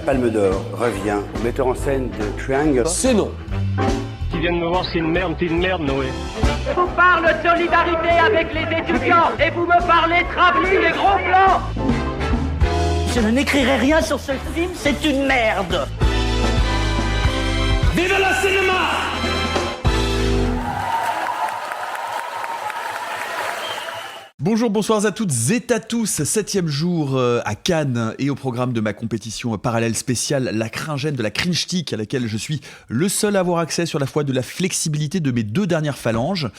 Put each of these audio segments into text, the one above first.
Palme d'Or revient au metteur en scène de Triangle. C'est non. Tu viens de me voir, c'est une merde, Noé. Je vous parle de solidarité avec les étudiants et vous me parlez travelling et gros plans. Je n'écrirai rien sur ce film, c'est une merde. Vive le cinéma! Bonjour, bonsoir à toutes et à tous, 7e jour à Cannes et au programme de ma compétition parallèle spéciale La Cringène de la Cringe-Tic, à laquelle je suis le seul à avoir accès sur la foi de la flexibilité de mes 2 dernières phalanges.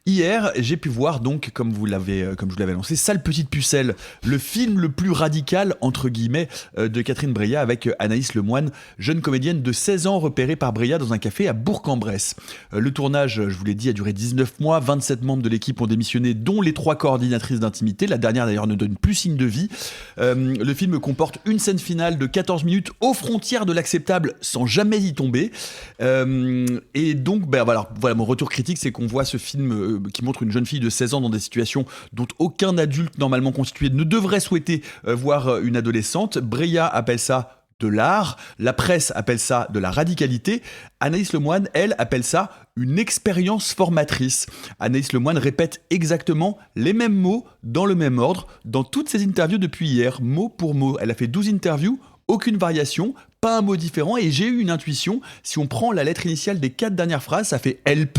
Hier, j'ai pu voir donc, comme je vous l'avais annoncé, Sale Petite Pucelle, le film le plus radical, entre guillemets, de Catherine Breillat avec Anaïs Lemoine, jeune comédienne de 16 ans repérée par Breillat dans un café à Bourg-en-Bresse. Le tournage, je vous l'ai dit, a duré 19 mois, 27 membres de l'équipe ont démissionné, dont les 3 coordinatrices d'intimité. La dernière d'ailleurs ne donne plus signe de vie. Le film comporte une scène finale de 14 minutes aux frontières de l'acceptable sans jamais y tomber. Et donc, voilà, mon retour critique, c'est qu'on voit ce film qui montre une jeune fille de 16 ans dans des situations dont aucun adulte normalement constitué ne devrait souhaiter voir une adolescente. Breillat appelle ça de l'art, la presse appelle ça de la radicalité, Anaïs Lemoine, elle, appelle ça une expérience formatrice. Anaïs Lemoine répète exactement les mêmes mots dans le même ordre dans toutes ses interviews depuis hier, mot pour mot. Elle a fait 12 interviews, aucune variation, pas un mot différent, et j'ai eu une intuition, si on prend la lettre initiale des 4 dernières phrases, ça fait help.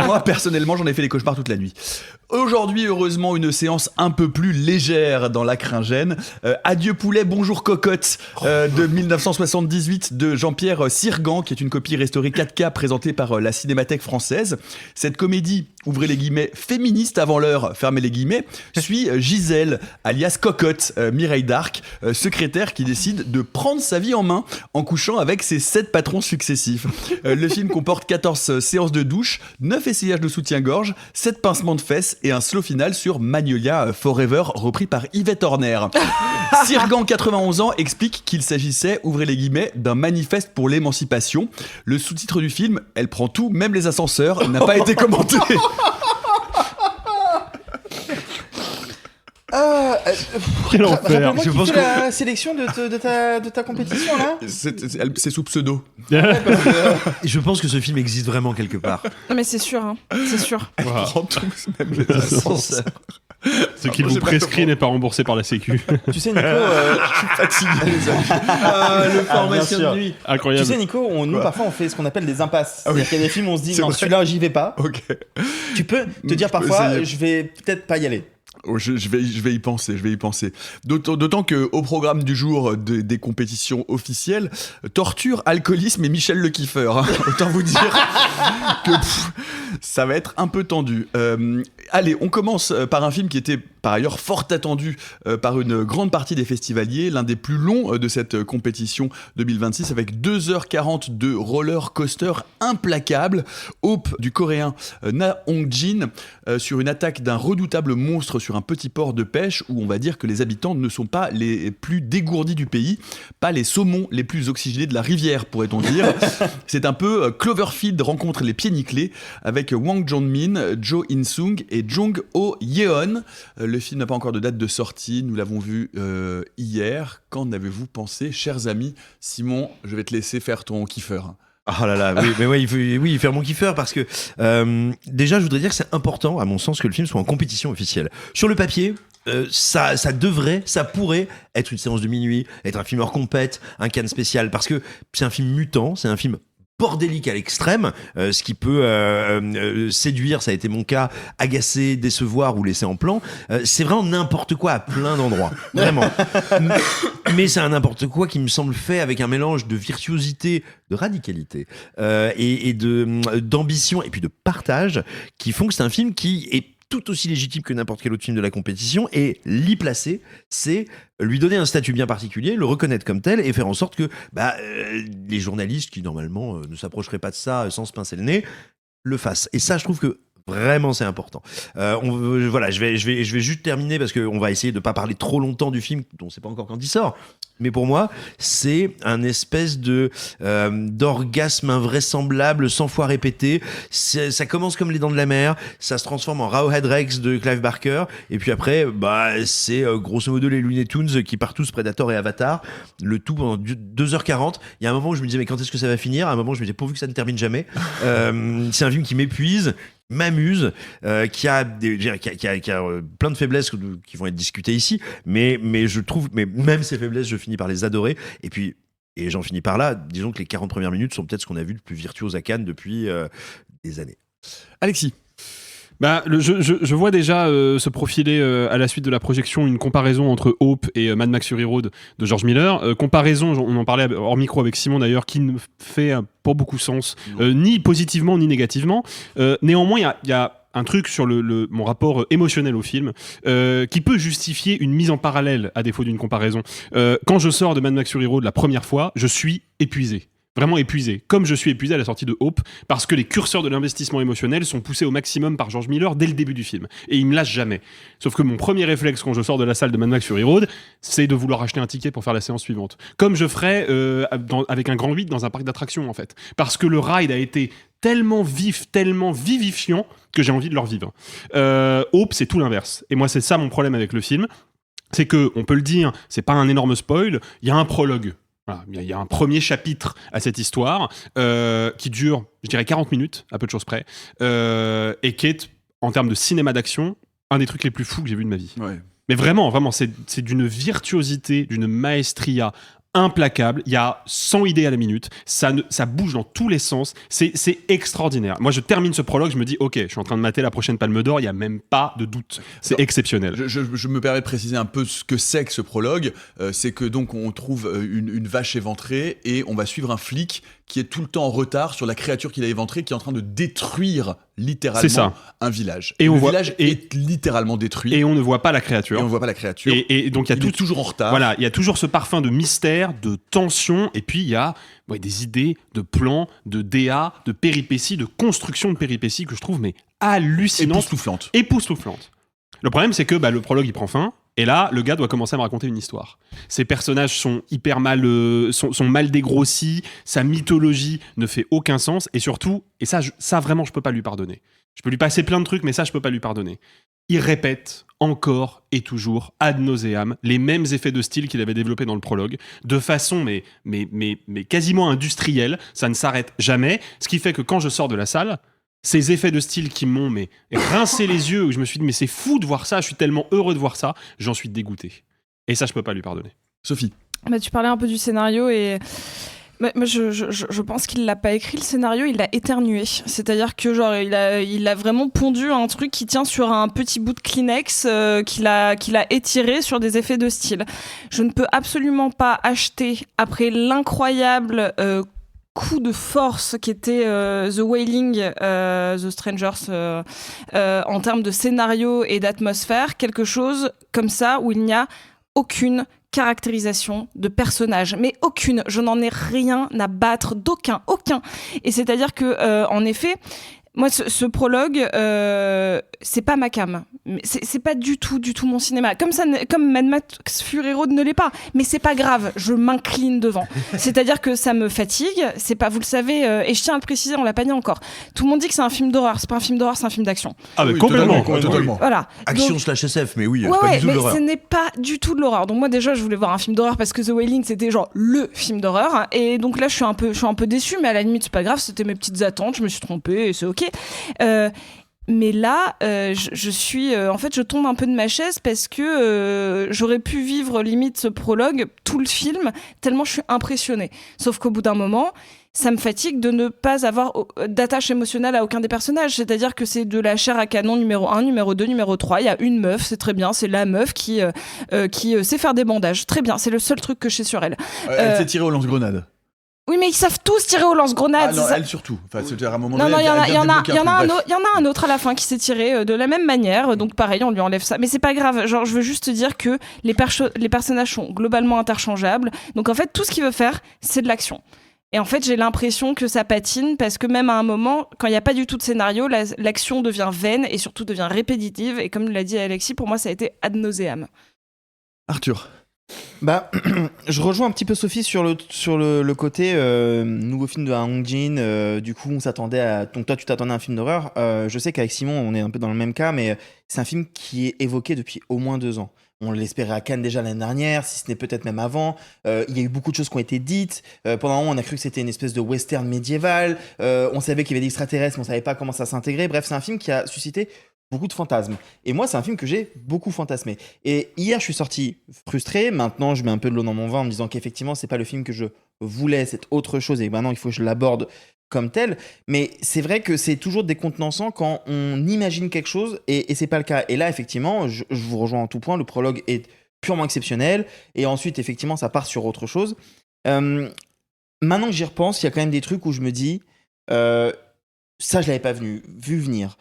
Moi, personnellement, j'en ai fait des cauchemars toute la nuit. Aujourd'hui, heureusement, une séance un peu plus légère dans La Cringène. Adieu poulet, bonjour cocotte de 1978 de Jean-Pierre Sirgan, qui est une copie restaurée 4K présentée par la Cinémathèque française. Cette comédie, ouvrez les guillemets, féministe avant l'heure, fermez les guillemets, suit Gisèle, alias Cocotte, Mireille d'Arc, secrétaire qui décide de prendre sa vie en main en couchant avec ses 7 patrons successifs. Le film comporte 14 séances de douche, 9 essayages de soutien-gorge, 7 pincements de fesses et un slow final sur Magnolia Forever, repris par Yvette Horner. Sirgan, 91 ans, explique qu'il s'agissait, ouvrez les guillemets, d'un manifeste pour l'émancipation. Le sous-titre du film, Elle prend tout, même les ascenseurs, n'a pas été commenté. Quel enfer. Je pense que la sélection de ta compétition là. C'est sous pseudo. Je pense que ce film existe vraiment quelque part. Non mais c'est sûr, hein. C'est sûr. Elle prend tous, même les ascenseurs. Ce qu'il vous prescrit n'est pas remboursé par la Sécu. Tu sais Nico, je suis fatigué les amis. Le formation de nuit. Incroyable. Tu sais Nico, nous parfois on fait ce qu'on appelle des impasses. Okay. C'est-à-dire qu'il y a des films où on se dit non, celui-là j'y vais pas. Ok. Tu peux te dire parfois je vais peut-être pas y aller. Je vais y penser. D'autant qu'au programme du jour des compétitions officielles, torture, alcoolisme et Michel Le Kiffer. Hein. Autant vous dire que ça va être un peu tendu. Allez, on commence par un film qui était par ailleurs fort attendu par une grande partie des festivaliers, l'un des plus longs de cette compétition 2026, avec 2h40 de roller coaster implacable. Hope du coréen Na Hong-jin sur une attaque d'un redoutable monstre sur un petit port de pêche où on va dire que les habitants ne sont pas les plus dégourdis du pays, pas les saumons les plus oxygénés de la rivière, pourrait-on dire. C'est un peu Cloverfield rencontre les pieds nickelés avec Wang Jong-min, Jo In-sung et Jong Ho-yeon. Le film n'a pas encore de date de sortie, nous l'avons vu hier. Qu'en avez-vous pensé, chers amis? Simon, je vais te laisser faire ton kiffeur. Oh là là, oui, mais ouais, il faut faire mon kiffeur parce que déjà, je voudrais dire que c'est important, à mon sens, que le film soit en compétition officielle. Sur le papier, ça pourrait être une séance de minuit, être un film hors compète, un Cannes spécial, parce que c'est un film mutant, c'est un film bordélique à l'extrême, ce qui peut séduire, ça a été mon cas, agacer, décevoir ou laisser en plan. C'est vraiment n'importe quoi à plein d'endroits, vraiment. Mais c'est un n'importe quoi qui me semble fait avec un mélange de virtuosité, de radicalité et d'ambition et puis de partage qui font que c'est un film qui est tout aussi légitime que n'importe quel autre film de la compétition, et l'y placer, c'est lui donner un statut bien particulier, le reconnaître comme tel et faire en sorte que les journalistes qui normalement ne s'approcheraient pas de ça sans se pincer le nez le fassent. Et ça, je trouve que vraiment c'est important. Voilà, je vais juste terminer parce qu'on va essayer de pas parler trop longtemps du film dont on sait pas encore quand il sort. mais pour moi, c'est un espèce d'orgasme invraisemblable, 100 fois répété. Ça commence comme Les Dents de la Mer, ça se transforme en Rawhead Rex de Clive Barker, et puis après, c'est grosso modo les Looney Tunes qui partent tous Predator et Avatar, le tout pendant 2h40. Il y a un moment où je me disais, mais quand est-ce que ça va finir? À un moment, je me disais, pourvu que ça ne termine jamais. C'est un film qui m'épuise, m'amuse, qui a plein de faiblesses qui vont être discutées ici, mais je trouve, mais même ces faiblesses, je finis par les adorer. Et j'en finis par là. Disons que les 40 premières minutes sont peut-être ce qu'on a vu de plus virtuose à Cannes depuis des années. Alexis. Je vois déjà se profiler à la suite de la projection une comparaison entre Hope et Mad Max Fury Road de George Miller. Comparaison, on en parlait hors micro avec Simon d'ailleurs, qui ne fait pas beaucoup sens, ni positivement ni négativement. Néanmoins, il y a un truc sur mon rapport émotionnel au film qui peut justifier une mise en parallèle à défaut d'une comparaison. Quand je sors de Mad Max Fury Road la première fois, je suis épuisé. Vraiment épuisé, comme je suis épuisé à la sortie de Hope, parce que les curseurs de l'investissement émotionnel sont poussés au maximum par George Miller dès le début du film. Et il me lâche jamais. Sauf que mon premier réflexe quand je sors de la salle de Mad Max Fury Road, c'est de vouloir acheter un ticket pour faire la séance suivante. Comme je ferais avec un grand 8 dans un parc d'attractions, en fait. Parce que le ride a été tellement vif, tellement vivifiant, que j'ai envie de le revivre. Hope, c'est tout l'inverse. Et moi, c'est ça mon problème avec le film. C'est que, on peut le dire, c'est pas un énorme spoil, il y a un prologue. Voilà, il y a un premier chapitre à cette histoire qui dure, je dirais, 40 minutes, à peu de choses près, et qui est, en termes de cinéma d'action, un des trucs les plus fous que j'ai vu de ma vie. Ouais. Mais vraiment, c'est d'une virtuosité, d'une maestria implacable. Il y a 100 idées à la minute, ça bouge dans tous les sens, c'est extraordinaire. Moi, je termine ce prologue, je me dis, ok, je suis en train de mater la prochaine Palme d'Or, il n'y a même pas de doute. C'est exceptionnel. Je me permets de préciser un peu ce que c'est que ce prologue. C'est que donc on trouve une vache éventrée et on va suivre un flic qui est tout le temps en retard sur la créature qu'il a éventrée, qui est en train de détruire littéralement un village. Et le village est littéralement détruit. Et on ne voit pas la créature. Et donc il est toujours en retard. Voilà, il y a toujours ce parfum de mystère, de tension, et puis il y a des idées, de plans, de DA, de péripéties, de construction de péripéties que je trouve hallucinantes. Époustouflantes. Le problème, c'est que le prologue, il prend fin. Et là, le gars doit commencer à me raconter une histoire. Ces personnages sont hyper mal dégrossis, sa mythologie ne fait aucun sens, et surtout, et ça vraiment, je peux pas lui pardonner. Je peux lui passer plein de trucs, mais ça, je peux pas lui pardonner. Il répète encore et toujours, ad nauseam, les mêmes effets de style qu'il avait développés dans le prologue, de façon mais quasiment industrielle, ça ne s'arrête jamais, ce qui fait que quand je sors de la salle, ces effets de style qui m'ont rincé les yeux, où je me suis dit mais c'est fou de voir ça, je suis tellement heureux de voir ça, j'en suis dégoûté. Et ça, je peux pas lui pardonner. Sophie. Tu parlais un peu du scénario et moi je pense qu'il l'a pas écrit le scénario, il l'a éternué. C'est-à-dire que il a vraiment pondu un truc qui tient sur un petit bout de Kleenex qu'il a étiré sur des effets de style. Je ne peux absolument pas acheter après l'incroyable coup de force qui était The Wailing, The Strangers en termes de scénario et d'atmosphère, quelque chose comme ça où il n'y a aucune caractérisation de personnage, mais aucune, je n'en ai rien à battre aucun. Et c'est-à-dire que en effet, moi ce prologue c'est pas ma came, c'est pas du tout mon cinéma, comme Mad Max Fury Road ne l'est pas, mais c'est pas grave, je m'incline devant. C'est-à-dire que ça me fatigue, c'est pas, vous le savez, et je tiens à le préciser, on l'a pas dit encore, tout le monde dit que c'est un film d'horreur, c'est pas un film d'horreur, c'est un film d'action. Ah mais complètement. Voilà. Action / SF, mais oui, pas du tout de l'horreur. Mais ce n'est pas du tout de l'horreur. Donc moi déjà je voulais voir un film d'horreur parce que The Wailing c'était genre le film d'horreur, et donc là je suis un peu déçue, mais à la limite c'est pas grave, c'était mes petites attentes, je me suis trompée et c'est ok. Mais là, je suis, en fait, je tombe un peu de ma chaise parce que j'aurais pu vivre limite ce prologue, tout le film, tellement je suis impressionnée. Sauf qu'au bout d'un moment, ça me fatigue de ne pas avoir d'attache émotionnelle à aucun des personnages. C'est-à-dire que c'est de la chair à canon numéro 1, numéro 2, numéro 3. Il y a une meuf, c'est très bien, c'est la meuf qui sait faire des bandages. Très bien, c'est le seul truc que je sais sur elle. Elle s'est tirée au lance-grenade. Oui, mais ils savent tous tirer au lance-grenade. Ah non, elle surtout. Enfin, c'est à un moment donné. Non, il y en a un autre à la fin qui s'est tiré de la même manière. Donc pareil, on lui enlève ça. Mais c'est pas grave. Genre, je veux juste te dire que les personnages sont globalement interchangeables. Donc en fait, tout ce qu'il veut faire, c'est de l'action. Et en fait, j'ai l'impression que ça patine parce que même à un moment, quand il n'y a pas du tout de scénario, l'action devient vaine et surtout devient répétitive. Et comme l'a dit Alexis, pour moi, ça a été ad nauseam. Arthur. Bah, je rejoins un petit peu Sophie sur le côté nouveau film de Hong Jin. Du coup, on s'attendait à. Donc, toi, tu t'attendais à un film d'horreur. Je sais qu'avec Simon, on est un peu dans le même cas, mais c'est un film qui est évoqué depuis au moins 2 ans. On l'espérait à Cannes déjà l'année dernière, si ce n'est peut-être même avant. Il y a eu beaucoup de choses qui ont été dites. Pendant un moment, on a cru que c'était une espèce de western médiéval. On savait qu'il y avait des extraterrestres, mais on savait pas comment ça s'intégrait. Bref, c'est un film qui a suscité beaucoup de fantasmes. Et moi, c'est un film que j'ai beaucoup fantasmé. Et hier, je suis sorti frustré. Maintenant, je mets un peu de l'eau dans mon vin en me disant qu'effectivement, c'est pas le film que je voulais, c'est autre chose. Et maintenant, il faut que je l'aborde comme tel. Mais c'est vrai que c'est toujours décontenançant quand on imagine quelque chose et c'est pas le cas. Et là, effectivement, je vous rejoins en tout point. Le prologue est purement exceptionnel. Et ensuite, effectivement, ça part sur autre chose. Maintenant que j'y repense, il y a quand même des trucs où je me dis... ça, je l'avais pas vu venir.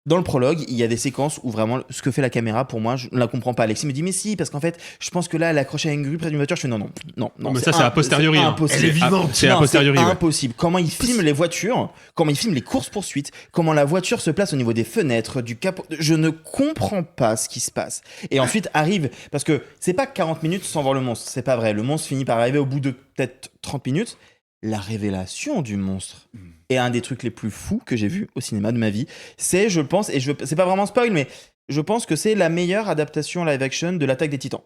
Dans le prologue, il y a des séquences où vraiment ce que fait la caméra, pour moi, je ne la comprends pas. Alexis me dit, mais si, parce qu'en fait, je pense que là, elle est accrochée à une grue près d'une voiture. Je fais non. Mais ça, c'est a posteriori. C'est hein. impossible. Elle est vivante. C'est a posteriori. C'est Ouais. impossible. Comment il filme les voitures, comment il filme les courses-poursuites, comment la voiture se place au niveau des fenêtres, du capot. Je ne comprends pas ce qui se passe. Et ensuite arrive, parce que c'est pas 40 minutes sans voir le monstre. C'est pas vrai. Le monstre finit par arriver au bout de peut-être 30 minutes. La révélation du monstre est un des trucs les plus fous que j'ai vu au cinéma de ma vie. C'est, je pense, c'est pas vraiment spoil, mais je pense que c'est la meilleure adaptation live action de l'Attaque des Titans.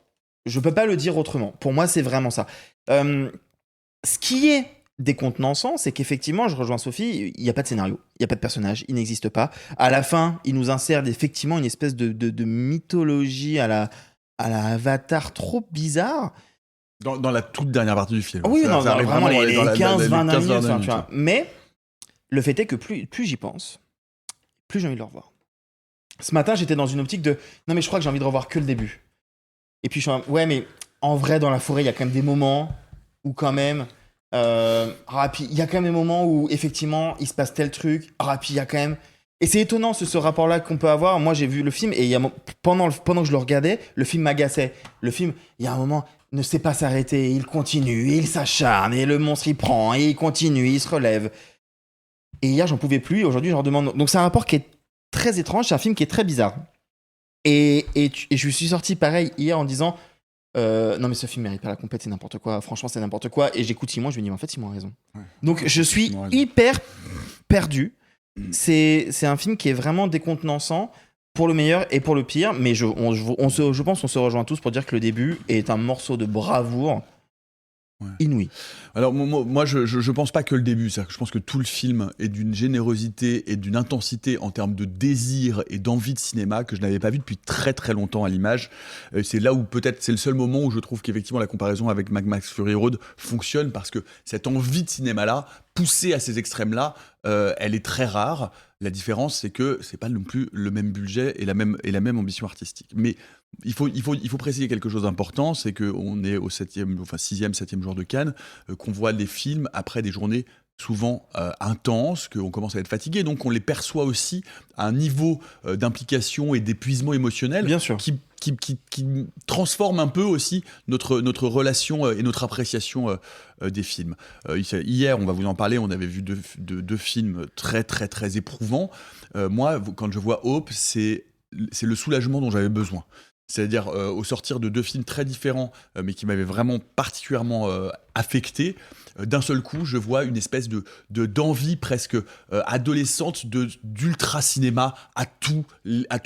Je peux pas le dire autrement. Pour moi, c'est vraiment ça. Ce qui est décontenançant, c'est qu'effectivement, je rejoins Sophie, il n'y a pas de scénario, il n'y a pas de personnage, il n'existe pas. À la fin, il nous insère effectivement une espèce de mythologie à la Avatar trop bizarre. Dans la toute dernière partie du film. Oui, Ça arrive vraiment les dans 15-20 minutes. 15-20 Tu vois. Mais le fait est que plus j'y pense, plus j'ai envie de le revoir. Ce matin, j'étais dans une optique de non, mais je crois que j'ai envie de revoir que le début. Et puis je suis ouais, mais en vrai, dans la forêt, il y a quand même des moments où quand même. Puis il y a quand même des moments où effectivement il se passe tel truc. Puis il y a quand même. Et c'est étonnant ce rapport-là qu'on peut avoir. Moi, j'ai vu le film et pendant que je le regardais, le film m'agaçait. Le film, il y a un moment. Ne sait pas s'arrêter, il continue, il s'acharne, et le monstre il prend, et il continue, il se relève. Et hier, j'en pouvais plus, et aujourd'hui, je leur demande. Donc, c'est un rapport qui est très étrange, c'est un film qui est très bizarre. Et je suis sorti pareil hier en disant non, mais ce film mérite pas la compète, c'est n'importe quoi, franchement, c'est n'importe quoi. Et j'écoute Simon, je me dis, en fait, Simon a raison. Ouais. Donc, je suis hyper perdu. C'est un film qui est vraiment décontenançant. Pour le meilleur et pour le pire, mais je pense qu'on se rejoint tous pour dire que le début est un morceau de bravoure inouï. Alors moi je pense pas que le début, c'est-à-dire que je pense que tout le film est d'une générosité et d'une intensité en termes de désir et d'envie de cinéma que je n'avais pas vu depuis très très longtemps à l'image. C'est là où peut-être c'est le seul moment où je trouve qu'effectivement la comparaison avec Mad Max Fury Road fonctionne parce que cette envie de cinéma-là, poussée à ces extrêmes-là, elle est très rare. La différence, c'est que c'est pas non plus le même budget et la même ambition artistique. Mais il faut préciser quelque chose d'important, c'est qu'on est au 6e, 7e jour de Cannes, qu'on voit des films après des journées souvent intenses, qu'on commence à être fatigué, donc on les perçoit aussi à un niveau d'implication et d'épuisement émotionnel Bien sûr. qui transforme un peu aussi notre relation et notre appréciation des films. Hier, on va vous en parler, on avait vu deux films très très très éprouvants. Moi, quand je vois Hope, c'est le soulagement dont j'avais besoin. C'est-à-dire au sortir de 2 films très différents, mais qui m'avaient vraiment particulièrement affecté, d'un seul coup, je vois une espèce d'envie presque adolescente d'ultra cinéma à tous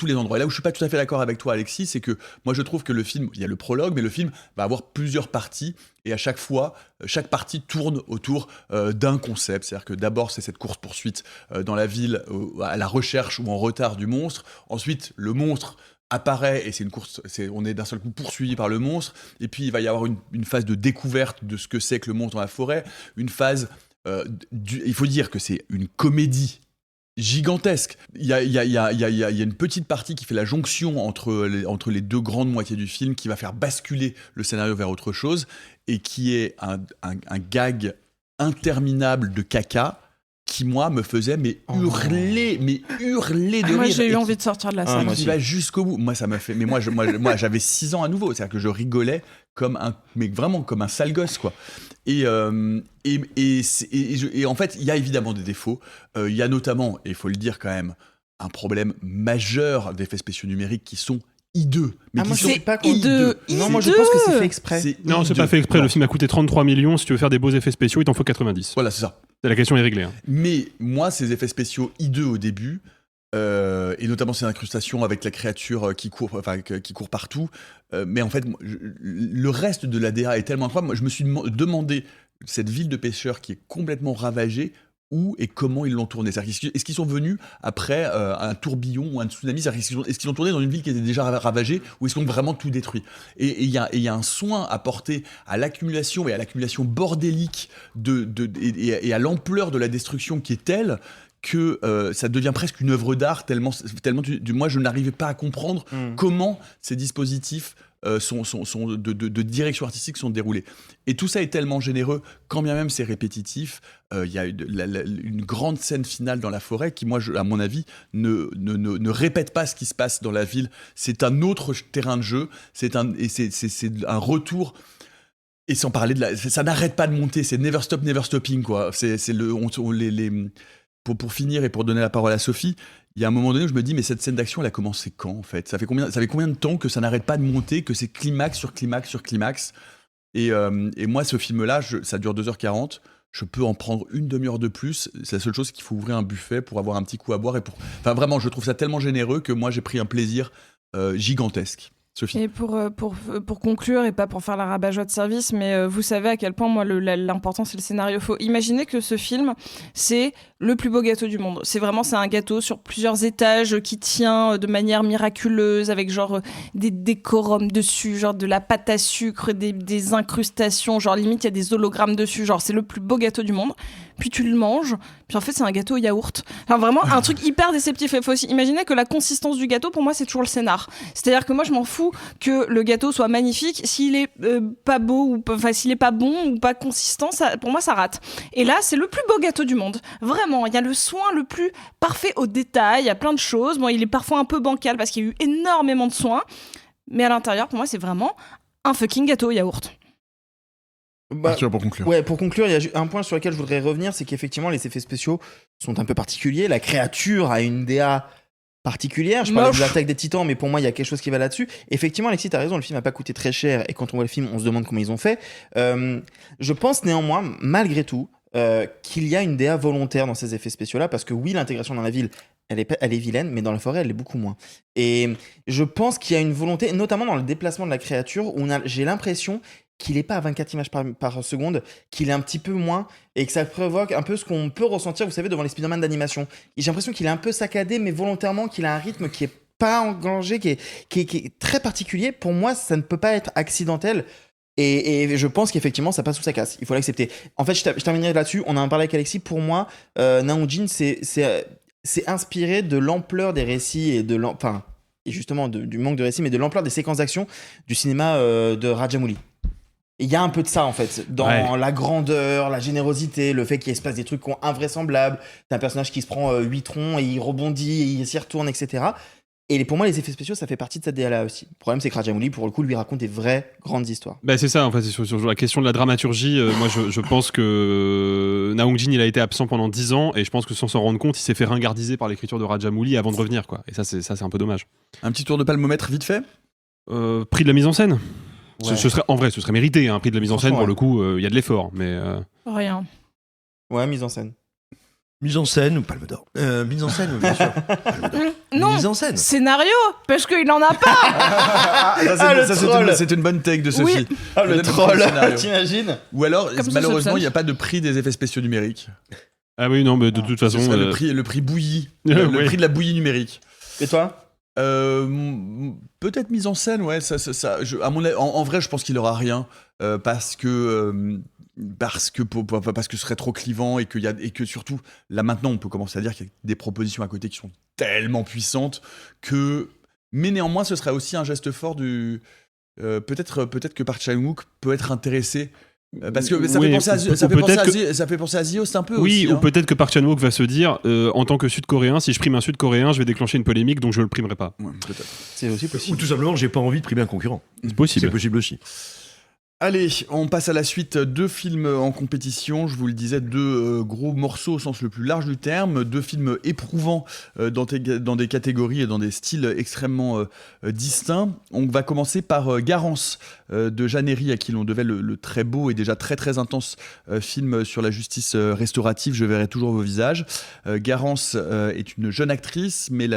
les endroits. Et là où je suis pas tout à fait d'accord avec toi, Alexis, c'est que moi je trouve que le film, il y a le prologue, mais le film va avoir plusieurs parties. Et à chaque fois, chaque partie tourne autour d'un concept. C'est-à-dire que d'abord, c'est cette course-poursuite dans la ville à la recherche ou en retard du monstre. Ensuite, le monstre apparaît et c'est une course, on est d'un seul coup poursuivi par le monstre, et puis il va y avoir une phase de découverte de ce que c'est que le monstre dans la forêt, une phase, il faut dire que c'est une comédie gigantesque. Il y a une petite partie qui fait la jonction entre les 2 grandes moitiés du film, qui va faire basculer le scénario vers autre chose, et qui est un gag interminable de caca, qui moi me faisait hurler de rire. Moi j'ai eu envie de sortir de la salle. Qui va jusqu'au bout. Moi ça m'a fait. Mais moi j'avais 6 ans à nouveau. C'est-à-dire que je rigolais vraiment comme un sale gosse quoi. Et en fait il y a évidemment des défauts. Il y a notamment, et il faut le dire quand même, un problème majeur d'effets spéciaux numériques qui sont hideux. Mais qui moi, je sont sais pas hideux. Non, moi je pense que c'est fait exprès. Non, c'est hideux. pas fait exprès. Non. Le film a coûté 33 millions. Si tu veux faire des beaux effets spéciaux, il t'en faut 90. Voilà, c'est ça. La question est réglée. Hein. Mais moi, ces effets spéciaux hideux au début, et notamment ces incrustations avec la créature qui court partout, mais en fait, le reste de la DA est tellement incroyable. Moi, je me suis demandé, cette ville de pêcheurs qui est complètement ravagée, où et comment ils l'ont tourné. Est-ce qu'ils sont venus après un tourbillon ou un tsunami? Est-ce qu'ils l'ont tourné dans une ville qui était déjà ravagée, ou est-ce qu'ils ont vraiment tout détruit? Et il y a un soin apporté à l'accumulation, et à l'accumulation bordélique et à l'ampleur de la destruction qui est telle que ça devient presque une œuvre d'art, tellement moi je n'arrivais pas à comprendre comment ces dispositifs de direction artistique sont déroulés. Et tout ça est tellement généreux, quand bien même c'est répétitif. Il y a une grande scène finale dans la forêt qui, moi, à mon avis, ne répète pas ce qui se passe dans la ville. C'est un autre terrain de jeu, c'est un retour. Et sans parler ça n'arrête pas de monter, c'est never stop, never stopping, quoi. Pour finir et pour donner la parole à Sophie, il y a un moment donné où je me dis, mais cette scène d'action, elle a commencé quand, en fait? Ça fait combien de temps que ça n'arrête pas de monter, que c'est climax sur climax sur climax? Et moi, ce film-là, ça dure 2h40. Je peux en prendre une demi-heure de plus. C'est la seule chose qu'il faut ouvrir un buffet pour avoir un petit coup à boire. Enfin, vraiment, je trouve ça tellement généreux que moi, j'ai pris un plaisir gigantesque. Sophie. Et pour conclure, et pas pour faire la rabat-joie de service, mais vous savez à quel point, moi, l'important, c'est le scénario. Faut imaginer que ce film, c'est le plus beau gâteau du monde. C'est un gâteau sur plusieurs étages qui tient de manière miraculeuse, avec genre des décorums dessus, genre de la pâte à sucre, des incrustations, genre limite, il y a des hologrammes dessus. Genre, c'est le plus beau gâteau du monde. Puis tu le manges, puis en fait, c'est un gâteau au yaourt. Enfin, vraiment, un truc hyper déceptif. Il faut aussi imaginer que la consistance du gâteau, pour moi, c'est toujours le scénar. C'est-à-dire que moi, je m'en fous que le gâteau soit magnifique. S'il est pas beau, s'il est pas bon ou pas consistant, pour moi, ça rate. Et là, c'est le plus beau gâteau du monde. Vraiment, il y a le soin le plus parfait au détail. Il y a plein de choses. Bon, il est parfois un peu bancal parce qu'il y a eu énormément de soins. Mais à l'intérieur, pour moi, c'est vraiment un fucking gâteau au yaourt. Arthur, pour conclure. Ouais, pour conclure, il y a un point sur lequel je voudrais revenir, c'est qu'effectivement, les effets spéciaux sont un peu particuliers. La créature a une DA particulière. Je parlais de l'attaque des titans, mais pour moi, il y a quelque chose qui va là-dessus. Effectivement, Alexis, t'as raison, le film n'a pas coûté très cher, et quand on voit le film, on se demande comment ils ont fait. Je pense néanmoins, malgré tout, qu'il y a une DA volontaire dans ces effets spéciaux-là, parce que oui, l'intégration dans la ville, elle est vilaine, mais dans la forêt, elle est beaucoup moins. Et je pense qu'il y a une volonté, notamment dans le déplacement de la créature, où j'ai l'impression qu'il n'est pas à 24 images par seconde, qu'il est un petit peu moins, et que ça provoque un peu ce qu'on peut ressentir, vous savez, devant les Spider-Man d'animation. Et j'ai l'impression qu'il est un peu saccadé, mais volontairement, qu'il a un rythme qui est pas engagé, qui est très particulier. Pour moi, ça ne peut pas être accidentel. Et je pense qu'effectivement, ça passe ou ça casse. Il faut l'accepter. En fait, je terminerai là-dessus. On en a parlé avec Alexis. Pour moi, Naon Jin, c'est inspiré de l'ampleur des récits et et justement du manque de récits, mais de l'ampleur des séquences d'action du cinéma de Rajamouli. Il y a un peu de ça, en fait, dans la grandeur, la générosité, le fait qu'il se passe des trucs invraisemblables. T'as un personnage qui se prend 8 troncs et il rebondit, et il s'y retourne, etc. Et pour moi, les effets spéciaux, ça fait partie de cette DA-là aussi. Le problème, c'est que Rajamouli, pour le coup, lui raconte des vraies grandes histoires. Bah c'est ça, en fait, c'est sur la question de la dramaturgie. Moi, je pense que Naong Jin, il a été absent pendant 10 ans, et je pense que sans s'en rendre compte, il s'est fait ringardiser par l'écriture de Rajamouli avant de revenir, quoi. Et ça, c'est un peu dommage. Un petit tour de palmomètre vite fait. Prix de la mise en scène. Ouais. Ce serait mérité, un prix de la mise en scène, pour le coup, il y a de l'effort, mais... Rien. Ouais, mise en scène. Mise en scène ou Palme d'Or. Mise en scène, bien sûr. Non, mise en scène. Scénario, parce qu'il n'en a pas. C'est une bonne take de Sophie. Oui. Le troll, t'imagines? Ou alors, Comme malheureusement, il n'y a pas de prix des effets spéciaux numériques. Ah oui, non, mais de toute façon... Ce serait le prix bouillie, le prix de la bouillie numérique. Et toi? Peut-être mise en scène, ouais. À mon avis, en vrai, je pense qu'il aura rien parce que ce serait trop clivant et que surtout là maintenant, on peut commencer à dire qu'il y a des propositions à côté qui sont tellement puissantes que. Mais néanmoins, ce serait aussi un geste fort du. Peut-être que Park Chan-wook peut être intéressé. Parce que ça fait penser à Ziost un peu aussi. Oui, ou peut-être que Park Chan-wook va se dire en tant que Sud-Coréen, si je prime un Sud-Coréen, je vais déclencher une polémique, donc je le primerai pas. Ouais, peut-être. C'est aussi possible. Ou tout simplement, j'ai pas envie de primer un concurrent. C'est possible. C'est possible aussi. Allez, on passe à la suite. 2 films en compétition, je vous le disais, 2 gros morceaux au sens le plus large du terme, 2 films éprouvants dans des catégories et dans des styles extrêmement distincts. On va commencer par Garance de Jeanne Herry, à qui l'on devait le très beau et déjà très très intense film sur la justice restaurative, Je verrai toujours vos visages. Garance est une jeune actrice, mais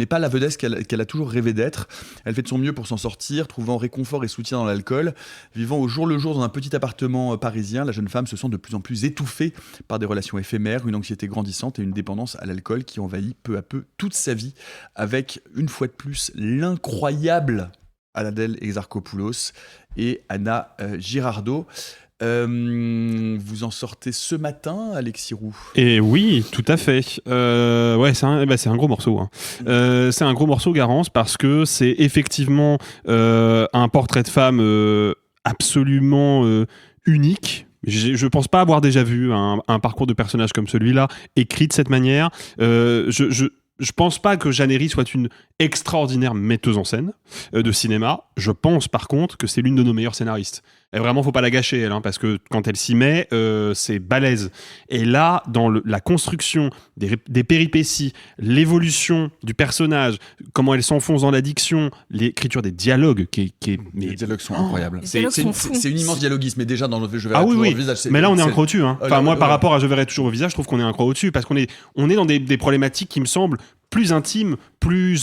pas la vedette qu'elle a toujours rêvé d'être. Elle fait de son mieux pour s'en sortir, trouvant réconfort et soutien dans l'alcool. Vivant au jour le jour dans un petit appartement parisien, la jeune femme se sent de plus en plus étouffée par des relations éphémères, une anxiété grandissante et une dépendance à l'alcool qui envahit peu à peu toute sa vie, avec une fois de plus l'incroyable Adèle Exarchopoulos et Anna Girardot. Vous en sortez ce matin, Alexis Roux? Et oui, tout à fait. Ouais, c'est un gros morceau. Hein. C'est un gros morceau, Garance, parce que c'est effectivement un portrait de femme absolument unique. Je pense pas avoir déjà vu un parcours de personnage comme celui-là écrit de cette manière. Je pense pas que Jeanne Herry soit une extraordinaire metteuse en scène de cinéma. Je pense par contre que c'est l'une de nos meilleures scénaristes. Et vraiment, faut pas la gâcher, elle, hein, parce que quand elle s'y met, c'est balèze. Et là, dans la construction des péripéties, l'évolution du personnage, comment elle s'enfonce dans l'addiction, l'écriture des dialogues, les dialogues sont incroyables. C'est une immense dialoguiste, mais déjà dans le Je verrai toujours oui. vos visages. Mais là, on est un cran au-dessus. Hein. Enfin, moi, par rapport à Je verrai toujours vos visages, je trouve qu'on est un cran au-dessus, parce qu'on est dans des problématiques qui me semblent plus intimes, plus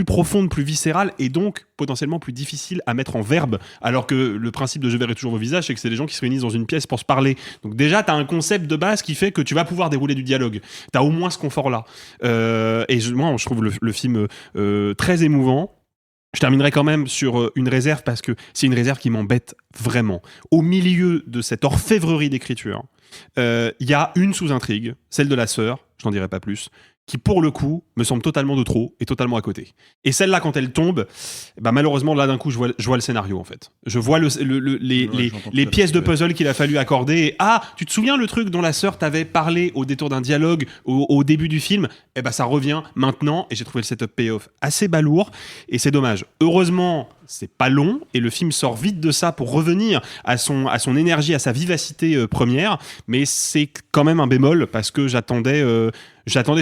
profondes, plus viscérales, et donc potentiellement plus difficiles à mettre en verbe, alors que le principe de Je verrai toujours vos visages, c'est que c'est des gens qui se réunissent dans une pièce pour se parler. Donc déjà, t'as un concept de base qui fait que tu vas pouvoir dérouler du dialogue. T'as au moins ce confort-là. Moi, je trouve le film très émouvant. Je terminerai quand même sur une réserve, parce que c'est une réserve qui m'embête vraiment. Au milieu de cette orfèvrerie d'écriture, il y a une sous-intrigue, celle de la sœur, je n'en dirai pas plus, qui pour le coup me semble totalement de trop et totalement à côté. Et celle-là, quand elle tombe, malheureusement là d'un coup je vois le scénario en fait. Je vois les pièces de puzzle qu'il a fallu accorder. Et, tu te souviens le truc dont la sœur t'avait parlé au détour d'un dialogue au début du film? Ça revient maintenant, et j'ai trouvé le setup payoff assez balourd, et c'est dommage. Heureusement, c'est pas long et le film sort vite de ça pour revenir à son énergie, à sa vivacité première, mais c'est quand même un bémol, parce que j'attendais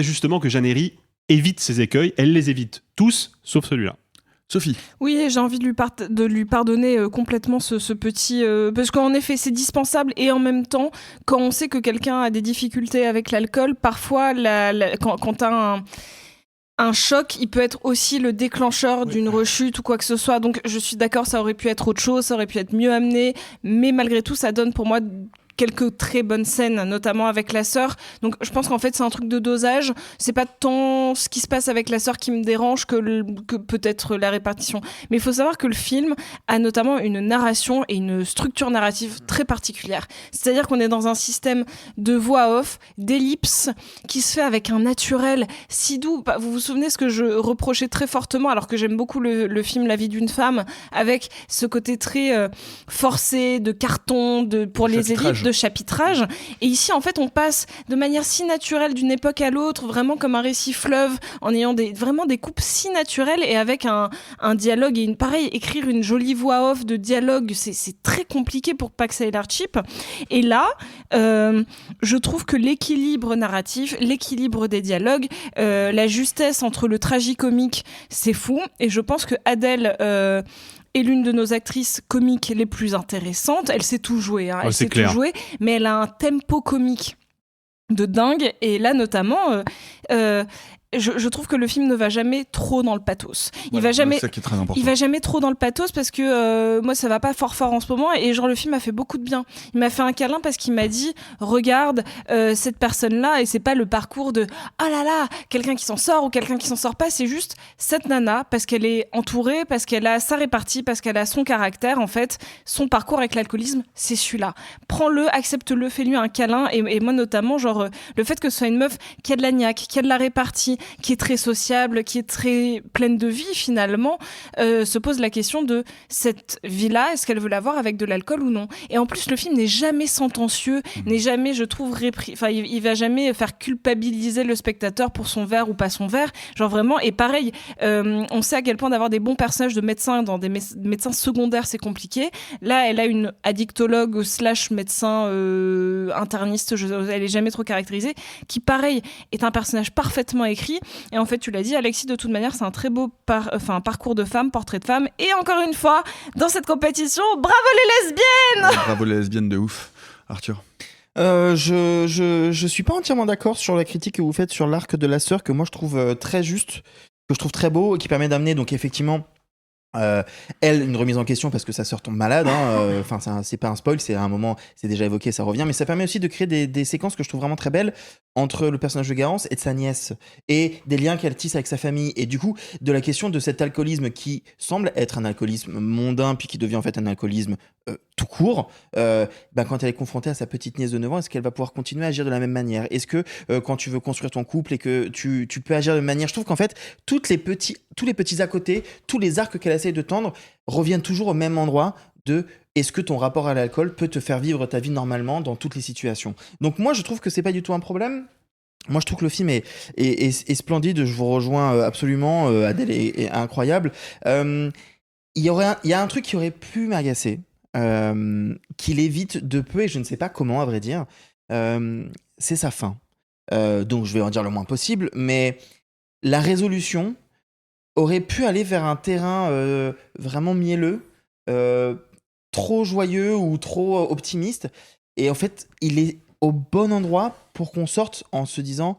justement que Jeanne Herry évite ces écueils. Elle les évite tous, sauf celui-là. Sophie. Oui, j'ai envie de lui pardonner complètement ce petit... parce qu'en effet, c'est dispensable, et en même temps, quand on sait que quelqu'un a des difficultés avec l'alcool, parfois, quand t'as un choc, il peut être aussi le déclencheur d'une rechute ou quoi que ce soit. Donc, je suis d'accord, ça aurait pu être autre chose, ça aurait pu être mieux amené, mais malgré tout, ça donne pour moi quelques très bonnes scènes, notamment avec la sœur. Donc je pense qu'en fait c'est un truc de dosage. C'est pas tant ce qui se passe avec la sœur qui me dérange que peut-être la répartition. Mais il faut savoir que le film a notamment une narration et une structure narrative très particulière. C'est-à-dire qu'on est dans un système de voix off, d'ellipses, qui se fait avec un naturel si doux. Vous vous souvenez ce que je reprochais très fortement, alors que j'aime beaucoup le film La vie d'une femme, avec ce côté très forcé, de carton, pour les élites, de chapitrage. Et ici, en fait, on passe de manière si naturelle d'une époque à l'autre, vraiment comme un récit fleuve, en ayant vraiment des coupes si naturelles, et avec un dialogue et pareil, écrire une jolie voix off de dialogue, c'est très compliqué pour pas que ça ait l'air cheap. Et là, je trouve que l'équilibre narratif, l'équilibre des dialogues, la justesse entre le tragicomique, c'est fou. Et je pense que Adèle est l'une de nos actrices comiques les plus intéressantes. Elle sait tout jouer, elle sait tout jouer, mais elle a un tempo comique de dingue. Et là, notamment, je trouve que le film ne va jamais trop dans le pathos. Il va jamais trop dans le pathos, parce que moi ça va pas fort en ce moment, et genre le film m'a fait beaucoup de bien. Il m'a fait un câlin parce qu'il m'a dit regarde cette personne-là, et c'est pas le parcours de oh là là, quelqu'un qui s'en sort ou quelqu'un qui s'en sort pas, c'est juste cette nana, parce qu'elle est entourée, parce qu'elle a sa répartie, parce qu'elle a son caractère, en fait, son parcours avec l'alcoolisme, c'est celui-là. Prends-le, accepte-le, fais-lui un câlin, et moi notamment, genre le fait que ce soit une meuf qui a de la niaque, qui a de la répartie, qui est très sociable, qui est très pleine de vie finalement, se pose la question de cette vie-là, est-ce qu'elle veut l'avoir avec de l'alcool ou non. Et en plus, le film n'est jamais sentencieux, n'est jamais, je trouve, il va jamais faire culpabiliser le spectateur pour son verre ou pas son verre. Genre vraiment, et pareil, on sait à quel point d'avoir des bons personnages de médecins dans des médecins secondaires, c'est compliqué. Là, elle a une addictologue / médecin interniste, elle est jamais trop caractérisée, qui pareil est un personnage parfaitement écrit. Et en fait, tu l'as dit, Alexis, de toute manière, c'est un très beau parcours de femme, portrait de femme. Et encore une fois, dans cette compétition, bravo les lesbiennes! Bravo les lesbiennes de ouf. Arthur. Je suis pas entièrement d'accord sur la critique que vous faites sur l'arc de la sœur, que moi je trouve très juste, que je trouve très beau, et qui permet d'amener donc effectivement elle, une remise en question parce que sa sœur tombe malade, enfin c'est pas un spoil, c'est à un moment, c'est déjà évoqué, ça revient, mais ça permet aussi de créer des séquences que je trouve vraiment très belles entre le personnage de Garance et de sa nièce, et des liens qu'elle tisse avec sa famille, et du coup de la question de cet alcoolisme qui semble être un alcoolisme mondain puis qui devient en fait un alcoolisme tout court, quand elle est confrontée à sa petite nièce de 9 ans, est-ce qu'elle va pouvoir continuer à agir de la même manière? Est-ce que quand tu veux construire ton couple et que tu peux agir de la même manière, je trouve qu'en fait tous les petits à côté, tous les arcs qu'elle essaye de tendre reviennent toujours au même endroit de est-ce que ton rapport à l'alcool peut te faire vivre ta vie normalement dans toutes les situations. Donc moi je trouve que c'est pas du tout un problème. Moi je trouve que le film est splendide, je vous rejoins absolument, Adèle est incroyable. Il y a un truc qui aurait pu m'agacer, qu'il évite de peu, et je ne sais pas comment à vrai dire, c'est sa fin. Donc je vais en dire le moins possible, mais la résolution aurait pu aller vers un terrain vraiment mielleux, trop joyeux ou trop optimiste, et en fait il est au bon endroit pour qu'on sorte en se disant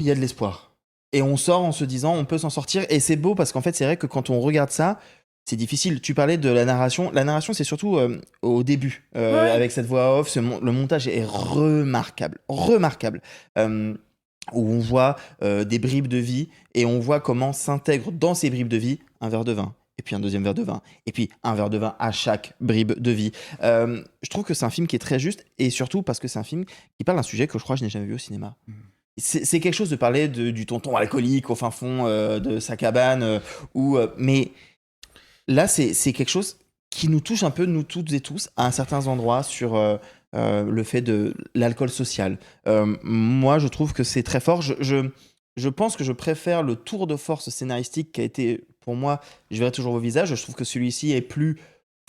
il y a de l'espoir, et on sort en se disant on peut s'en sortir, et c'est beau parce qu'en fait c'est vrai que quand on regarde ça c'est difficile. Tu parlais de la narration. La narration, c'est surtout au début, avec cette voix off. Le montage est remarquable. Où on voit des bribes de vie et on voit comment s'intègre dans ces bribes de vie un verre de vin, et puis un deuxième verre de vin, et puis un verre de vin à chaque bribe de vie. Je trouve que c'est un film qui est très juste, et surtout parce que c'est un film qui parle d'un sujet que je crois que je n'ai jamais vu au cinéma. C'est quelque chose de parler du tonton alcoolique au fin fond de sa cabane, mais là, c'est quelque chose qui nous touche un peu, nous toutes et tous, à un certain endroit sur le fait de l'alcool social. Moi, je trouve que c'est très fort. Je pense que je préfère le tour de force scénaristique qui a été, pour moi, je verrai toujours vos visages. Je trouve que celui-ci est plus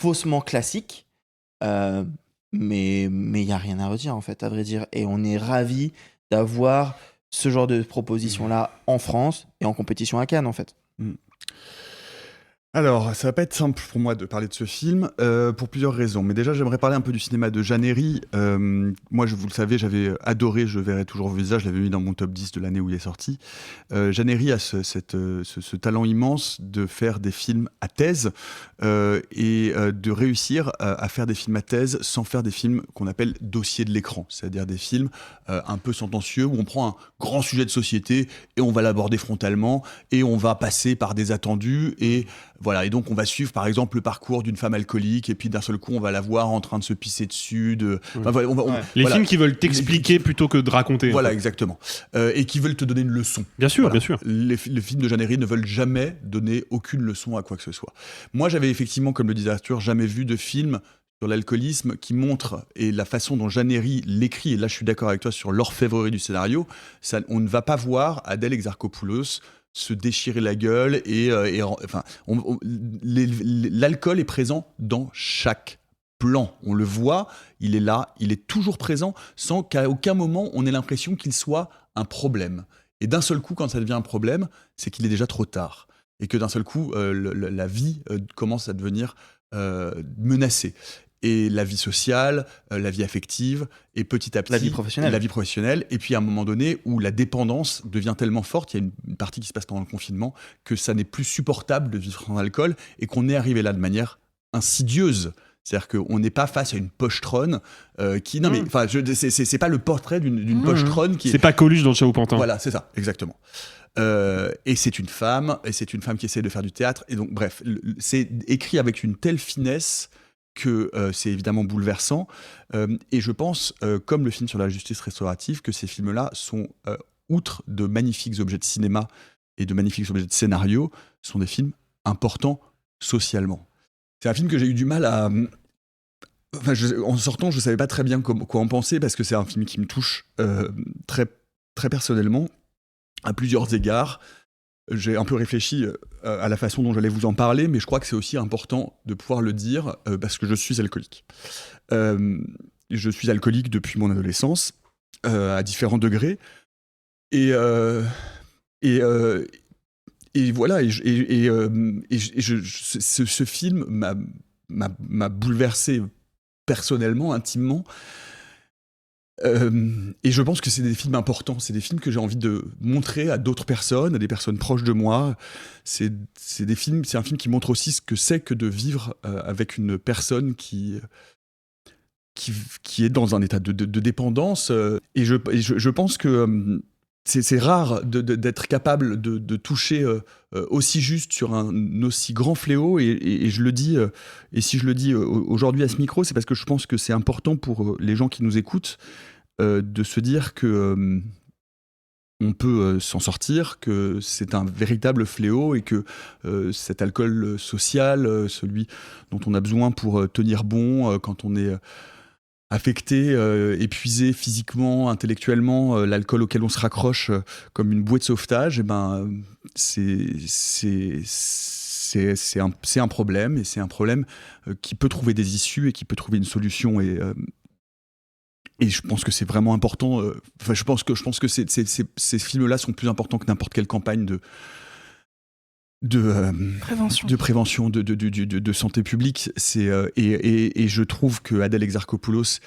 faussement classique, mais il n'y a rien à redire, en fait, à vrai dire. Et on est ravis d'avoir ce genre de proposition-là en France et en compétition à Cannes, en fait. Alors, ça va pas être simple pour moi de parler de ce film, pour plusieurs raisons. Mais déjà, j'aimerais parler un peu du cinéma de Jeanne Herry. Moi, vous le savez, j'avais adoré Je verrai toujours vos visages, je l'avais mis dans mon top 10 de l'année où il est sorti. Jeanne Herry a ce talent immense de faire des films à thèse, et de réussir à faire des films à thèse sans faire des films qu'on appelle dossiers de l'écran, c'est-à-dire des films un peu sentencieux où on prend un grand sujet de société et on va l'aborder frontalement et on va passer par des attendus, et voilà, et donc on va suivre par exemple le parcours d'une femme alcoolique, et puis d'un seul coup on va la voir en train de se pisser dessus. Les films qui veulent t'expliquer plutôt que de raconter. Voilà, exactement. Et qui veulent te donner une leçon. Bien sûr, voilà. Bien sûr. Les films de Jeanne Herry ne veulent jamais donner aucune leçon à quoi que ce soit. Moi j'avais effectivement, comme le disait Arthur, jamais vu de film sur l'alcoolisme qui montre, et la façon dont Jeanne Herry l'écrit, et là je suis d'accord avec toi sur l'orfèvrerie du scénario, on ne va pas voir Adèle Exarchopoulos se déchirer la gueule, l'alcool est présent dans chaque plan. On le voit, il est là, il est toujours présent, sans qu'à aucun moment on ait l'impression qu'il soit un problème. Et d'un seul coup, quand ça devient un problème, c'est qu'il est déjà trop tard. Et que d'un seul coup, la vie commence à devenir menacée. Et la vie sociale, la vie affective, et petit à petit... La vie professionnelle. Et puis à un moment donné, où la dépendance devient tellement forte, il y a une partie qui se passe pendant le confinement, que ça n'est plus supportable de vivre sans alcool, et qu'on est arrivé là de manière insidieuse. C'est-à-dire qu'on n'est pas face à une pochetronne qui... Non mais, c'est pas le portrait d'une pochetronne qui... C'est pas Coluche dans le Chat Pantin. Voilà, c'est ça, exactement. Et c'est une femme qui essaie de faire du théâtre, et donc bref, c'est écrit avec une telle finesse que c'est évidemment bouleversant, et je pense, comme le film sur la justice restaurative, que ces films-là sont outre de magnifiques objets de cinéma et de magnifiques objets de scénario, sont des films importants socialement. C'est un film que j'ai eu du mal à... en sortant, je ne savais pas très bien quoi en penser, parce que c'est un film qui me touche très, très personnellement, à plusieurs égards. J'ai un peu réfléchi à la façon dont j'allais vous en parler, mais je crois que c'est aussi important de pouvoir le dire, parce que je suis alcoolique. Je suis alcoolique depuis mon adolescence, à différents degrés. Et voilà, ce film m'a bouleversé personnellement, intimement. Et je pense que c'est des films importants, c'est des films que j'ai envie de montrer à d'autres personnes, à des personnes proches de moi. C'est un film qui montre aussi ce que c'est que de vivre avec une personne qui est dans un état de dépendance. Et je pense que c'est rare d'être capable de toucher aussi juste sur un aussi grand fléau. Et je le dis, et si je le dis aujourd'hui à ce micro, c'est parce que je pense que c'est important pour les gens qui nous écoutent de se dire que on peut s'en sortir, que c'est un véritable fléau et que cet alcool social, celui dont on a besoin pour tenir bon quand on est affecté, épuisé physiquement, intellectuellement, l'alcool auquel on se raccroche comme une bouée de sauvetage, et ben c'est un problème, et c'est un problème qui peut trouver des issues et qui peut trouver une solution. Et je pense que c'est vraiment important. Je pense que ces films-là sont plus importants que n'importe quelle campagne de prévention, de santé publique. Et je trouve que Adèle Exarchopoulos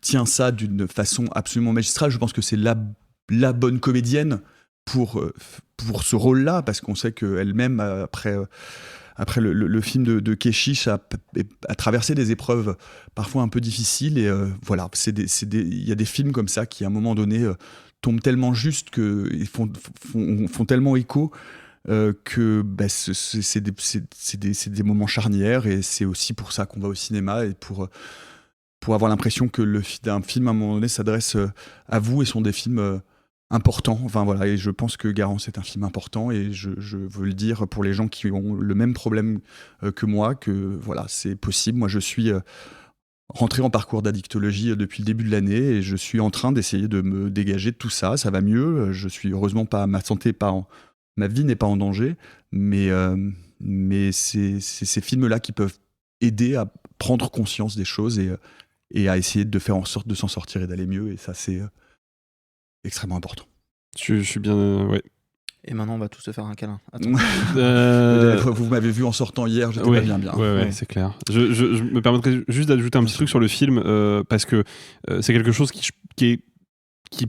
tient ça d'une façon absolument magistrale. Je pense que c'est la bonne comédienne pour ce rôle-là, parce qu'on sait qu'elle-même, après le film de Keshish, a traversé des épreuves parfois un peu difficiles. Et voilà, il y a des films comme ça qui, à un moment donné, tombent tellement juste, qu'ils font tellement écho, que c'est des moments charnières. Et c'est aussi pour ça qu'on va au cinéma, et pour avoir l'impression que un film, à un moment donné, s'adresse à vous, et sont des films important. Enfin voilà, et je pense que Garance est un film important, et je veux le dire pour les gens qui ont le même problème que moi, que voilà, c'est possible. Moi, je suis rentré en parcours d'addictologie depuis le début de l'année, et je suis en train d'essayer de me dégager de tout ça. Ça va mieux. Je suis heureusement pas, ma vie n'est pas en danger, mais c'est ces films-là qui peuvent aider à prendre conscience des choses et à essayer de faire en sorte de s'en sortir et d'aller mieux. Et ça, c'est extrêmement important. Je suis bien... ouais. Et maintenant, on va tous se faire un câlin. Attends. Vous m'avez vu en sortant hier, j'étais pas bien. Ouais, c'est clair. Je me permettrais juste d'ajouter un petit truc sur le film, parce que c'est quelque chose qui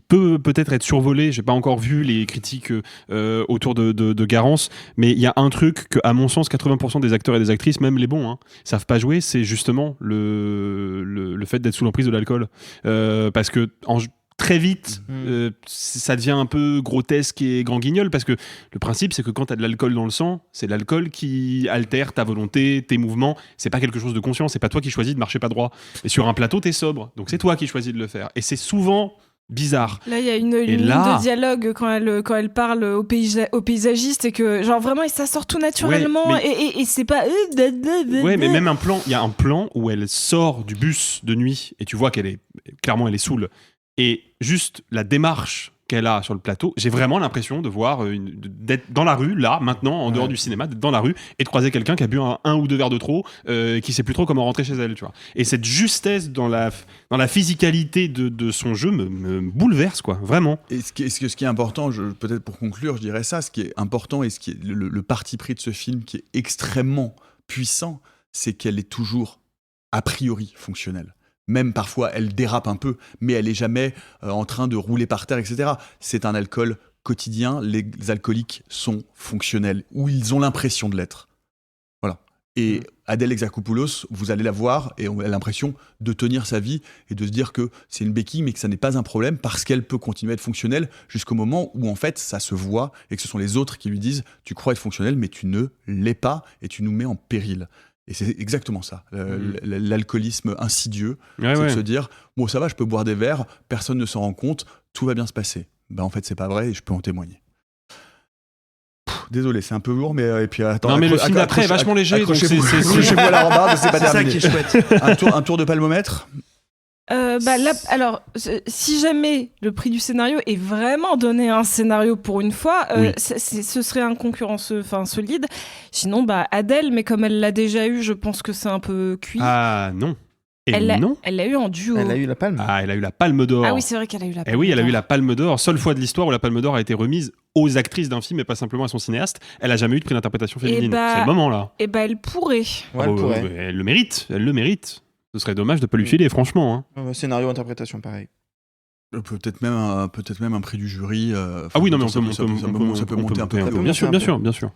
peut peut-être être survolé. J'ai pas encore vu les critiques autour de Garance, mais il y a un truc que, à mon sens, 80% des acteurs et des actrices, même les bons, savent pas jouer, c'est justement le fait d'être sous l'emprise de l'alcool. Parce que très vite, ça devient un peu grotesque et grand guignol, parce que le principe, c'est que quand tu as de l'alcool dans le sang, c'est l'alcool qui altère ta volonté, tes mouvements. C'est pas quelque chose de conscient, c'est pas toi qui choisis de marcher pas droit. Et sur un plateau, t'es sobre, donc c'est toi qui choisis de le faire. Et c'est souvent bizarre. Là, il y a une ligne de dialogue quand elle parle au paysagiste, et que genre vraiment, ça sort tout naturellement, et c'est pas... Ouais, mais même il y a un plan où elle sort du bus de nuit, et tu vois qu'elle est saoule. Et juste la démarche qu'elle a sur le plateau, j'ai vraiment l'impression de voir d'être dans la rue, là, maintenant, en dehors du cinéma, d'être dans la rue et de croiser quelqu'un qui a bu un ou deux verres de trop, qui sait plus trop comment rentrer chez elle, tu vois. Et cette justesse dans la physicalité de son jeu me bouleverse, quoi, vraiment. Et ce qui est important, peut-être pour conclure, je dirais ça, ce qui est important, et ce qui est le parti pris de ce film qui est extrêmement puissant, c'est qu'elle est toujours a priori fonctionnelle. Même parfois, elle dérape un peu, mais elle n'est jamais en train de rouler par terre, etc. C'est un alcool quotidien. Les alcooliques sont fonctionnels, ou ils ont l'impression de l'être. Voilà. Et Adèle Exarchopoulos, vous allez la voir, et on a l'impression de tenir sa vie et de se dire que c'est une béquille, mais que ça n'est pas un problème, parce qu'elle peut continuer à être fonctionnelle jusqu'au moment où, en fait, ça se voit, et que ce sont les autres qui lui disent « Tu crois être fonctionnel, mais tu ne l'es pas, et tu nous mets en péril ». Et c'est exactement ça, l'alcoolisme insidieux, c'est de se dire, bon ça va, je peux boire des verres, personne ne s'en rend compte, tout va bien se passer. Bah en fait c'est pas vrai et je peux en témoigner. Désolé, c'est un peu lourd, mais et puis attends. Non mais le film d'après est vachement léger, donc accrochez-vous à la rambarde, c'est pas C'est ça terminé. qui est chouette. Un tour de palmomètre. Si jamais le prix du scénario est vraiment donné à un scénario pour une fois, ce serait un concurrent solide. Sinon, Adèle, mais comme elle l'a déjà eu, je pense que c'est un peu cuit. Ah non. Elle l'a eu en duo. Elle a eu la palme. Ah, elle a eu la Palme d'Or. Ah oui, c'est vrai qu'elle a eu la palme. Et oui, elle a d'Or. eu la Palme d'Or. Seule fois de l'histoire où la Palme d'Or a été remise aux actrices d'un film et pas simplement à son cinéaste. Elle a jamais eu de prix d'interprétation féminine. C'est le moment là. Et elle pourrait. Ouais, elle pourrait. Elle le mérite. Elle le mérite. Ce serait dommage de pas lui filer, franchement. Hein. Scénario, interprétation, pareil. Peut-être même un prix du jury. Ah oui, non mais ça peut monter un peu. Bien sûr.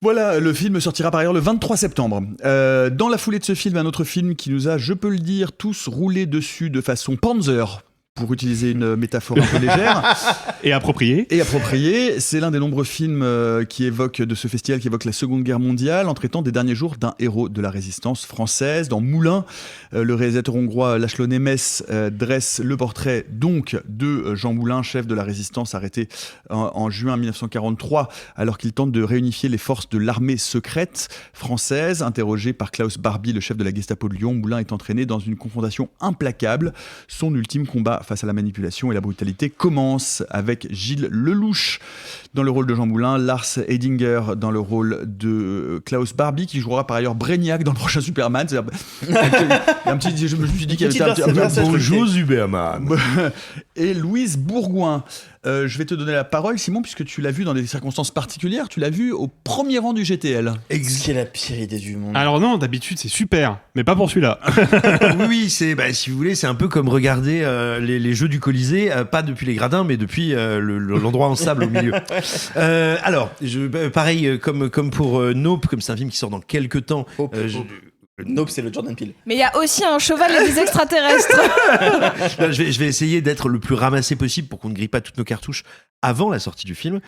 Voilà, le film sortira par ailleurs le 23 septembre. Dans la foulée de ce film, un autre film qui nous a, je peux le dire, tous roulé dessus de façon Panzer, pour utiliser une métaphore un peu légère. Et appropriée. C'est l'un des nombreux films de ce festival qui évoque la Seconde Guerre mondiale en traitant des derniers jours d'un héros de la résistance française. Dans Moulin, le réalisateur hongrois László Nemes dresse le portrait donc de Jean Moulin, chef de la résistance arrêté en juin 1943 alors qu'il tente de réunifier les forces de l'armée secrète française. Interrogé par Klaus Barbie, le chef de la Gestapo de Lyon, Moulin est entraîné dans une confrontation implacable. Son ultime combat face à la manipulation et la brutalité commence avec Gilles Lelouch dans le rôle de Jean Moulin, Lars Heidinger dans le rôle de Klaus Barbie qui jouera par ailleurs Brainiac dans le prochain Superman. Je me suis dit qu'il y avait un Bonjour Superman. Et Louise Bourgoin. Je vais te donner la parole, Simon, puisque tu l'as vu dans des circonstances particulières. Tu l'as vu au premier rang du GTL. C'est la pire idée du monde. Alors non, d'habitude c'est super, mais pas pour celui-là. Oui, si vous voulez, c'est un peu comme regarder les jeux du Colisée, pas depuis les gradins, mais depuis l'endroit en sable au milieu. Alors, pareil, comme pour Nope, comme c'est un film qui sort dans quelques temps. Nope, c'est le Jordan Peele. Mais il y a aussi un cheval et des extraterrestres. Non, je vais essayer d'être le plus ramassé possible pour qu'on ne grille pas toutes nos cartouches avant la sortie du film.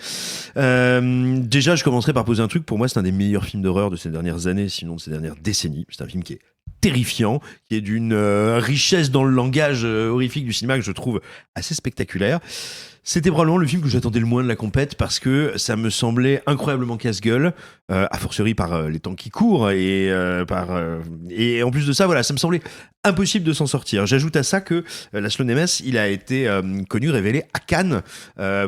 Déjà, je commencerai par poser un truc. Pour moi, c'est un des meilleurs films d'horreur de ces dernières années, sinon de ces dernières décennies. C'est un film qui est terrifiant, qui est d'une richesse dans le langage horrifique du cinéma que je trouve assez spectaculaire. C'était probablement le film que j'attendais le moins de la compète parce que ça me semblait incroyablement casse-gueule, a fortiori par les temps qui courent et en plus de ça, voilà, ça me semblait impossible de s'en sortir. J'ajoute à ça que László Nemes, il a été révélé à Cannes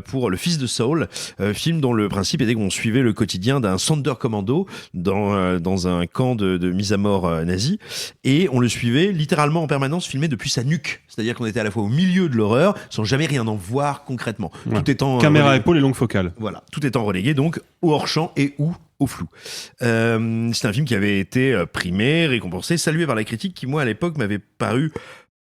pour Le Fils de Saul, film dont le principe était qu'on suivait le quotidien d'un Sonderkommando dans un camp de mise à mort nazi et on le suivait littéralement en permanence filmé depuis sa nuque. C'est-à-dire qu'on était à la fois au milieu de l'horreur sans jamais rien en voir concrètement. Ouais. Tout étant caméra épaule et longue focale. Voilà, tout étant relégué donc au hors-champ et ou au flou. C'est un film qui avait été primé, récompensé, salué par la critique qui, moi, à l'époque, m'avait paru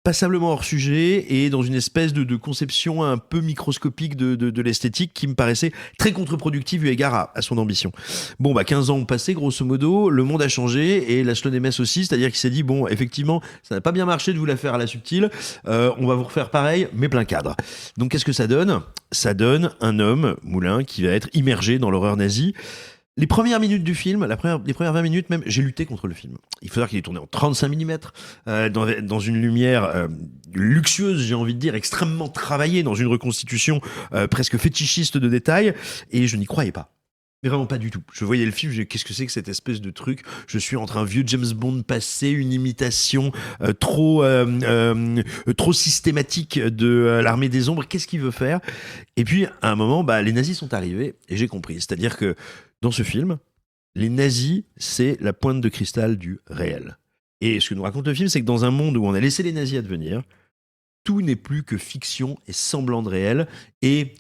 passablement hors sujet et dans une espèce de conception un peu microscopique de l'esthétique qui me paraissait très contre-productive eu égard à son ambition. Bon, 15 ans ont passé, grosso modo, le monde a changé et László Nemes aussi, c'est-à-dire qu'il s'est dit, bon, effectivement, ça n'a pas bien marché de vous la faire à la subtile, on va vous refaire pareil, mais plein cadre. Donc, qu'est-ce que ça donne ? Ça donne un homme, Moulin, qui va être immergé dans l'horreur nazie. Les premières minutes du film, les premières 20 minutes même, j'ai lutté contre le film. Il faut savoir qu'il est tourné en 35 mm, dans une lumière luxueuse, j'ai envie de dire, extrêmement travaillée, dans une reconstitution presque fétichiste de détails, et je n'y croyais pas. Mais vraiment pas du tout. Je voyais le film, je me disais, qu'est-ce que c'est que cette espèce de truc ? Je suis entre un vieux James Bond passé, une imitation trop systématique de l'Armée des Ombres. Qu'est-ce qu'il veut faire ? Et puis, à un moment, les nazis sont arrivés, et j'ai compris. C'est-à-dire que dans ce film, les nazis, c'est la pointe de cristal du réel. Et ce que nous raconte le film, c'est que dans un monde où on a laissé les nazis advenir, tout n'est plus que fiction et semblant de réel. Et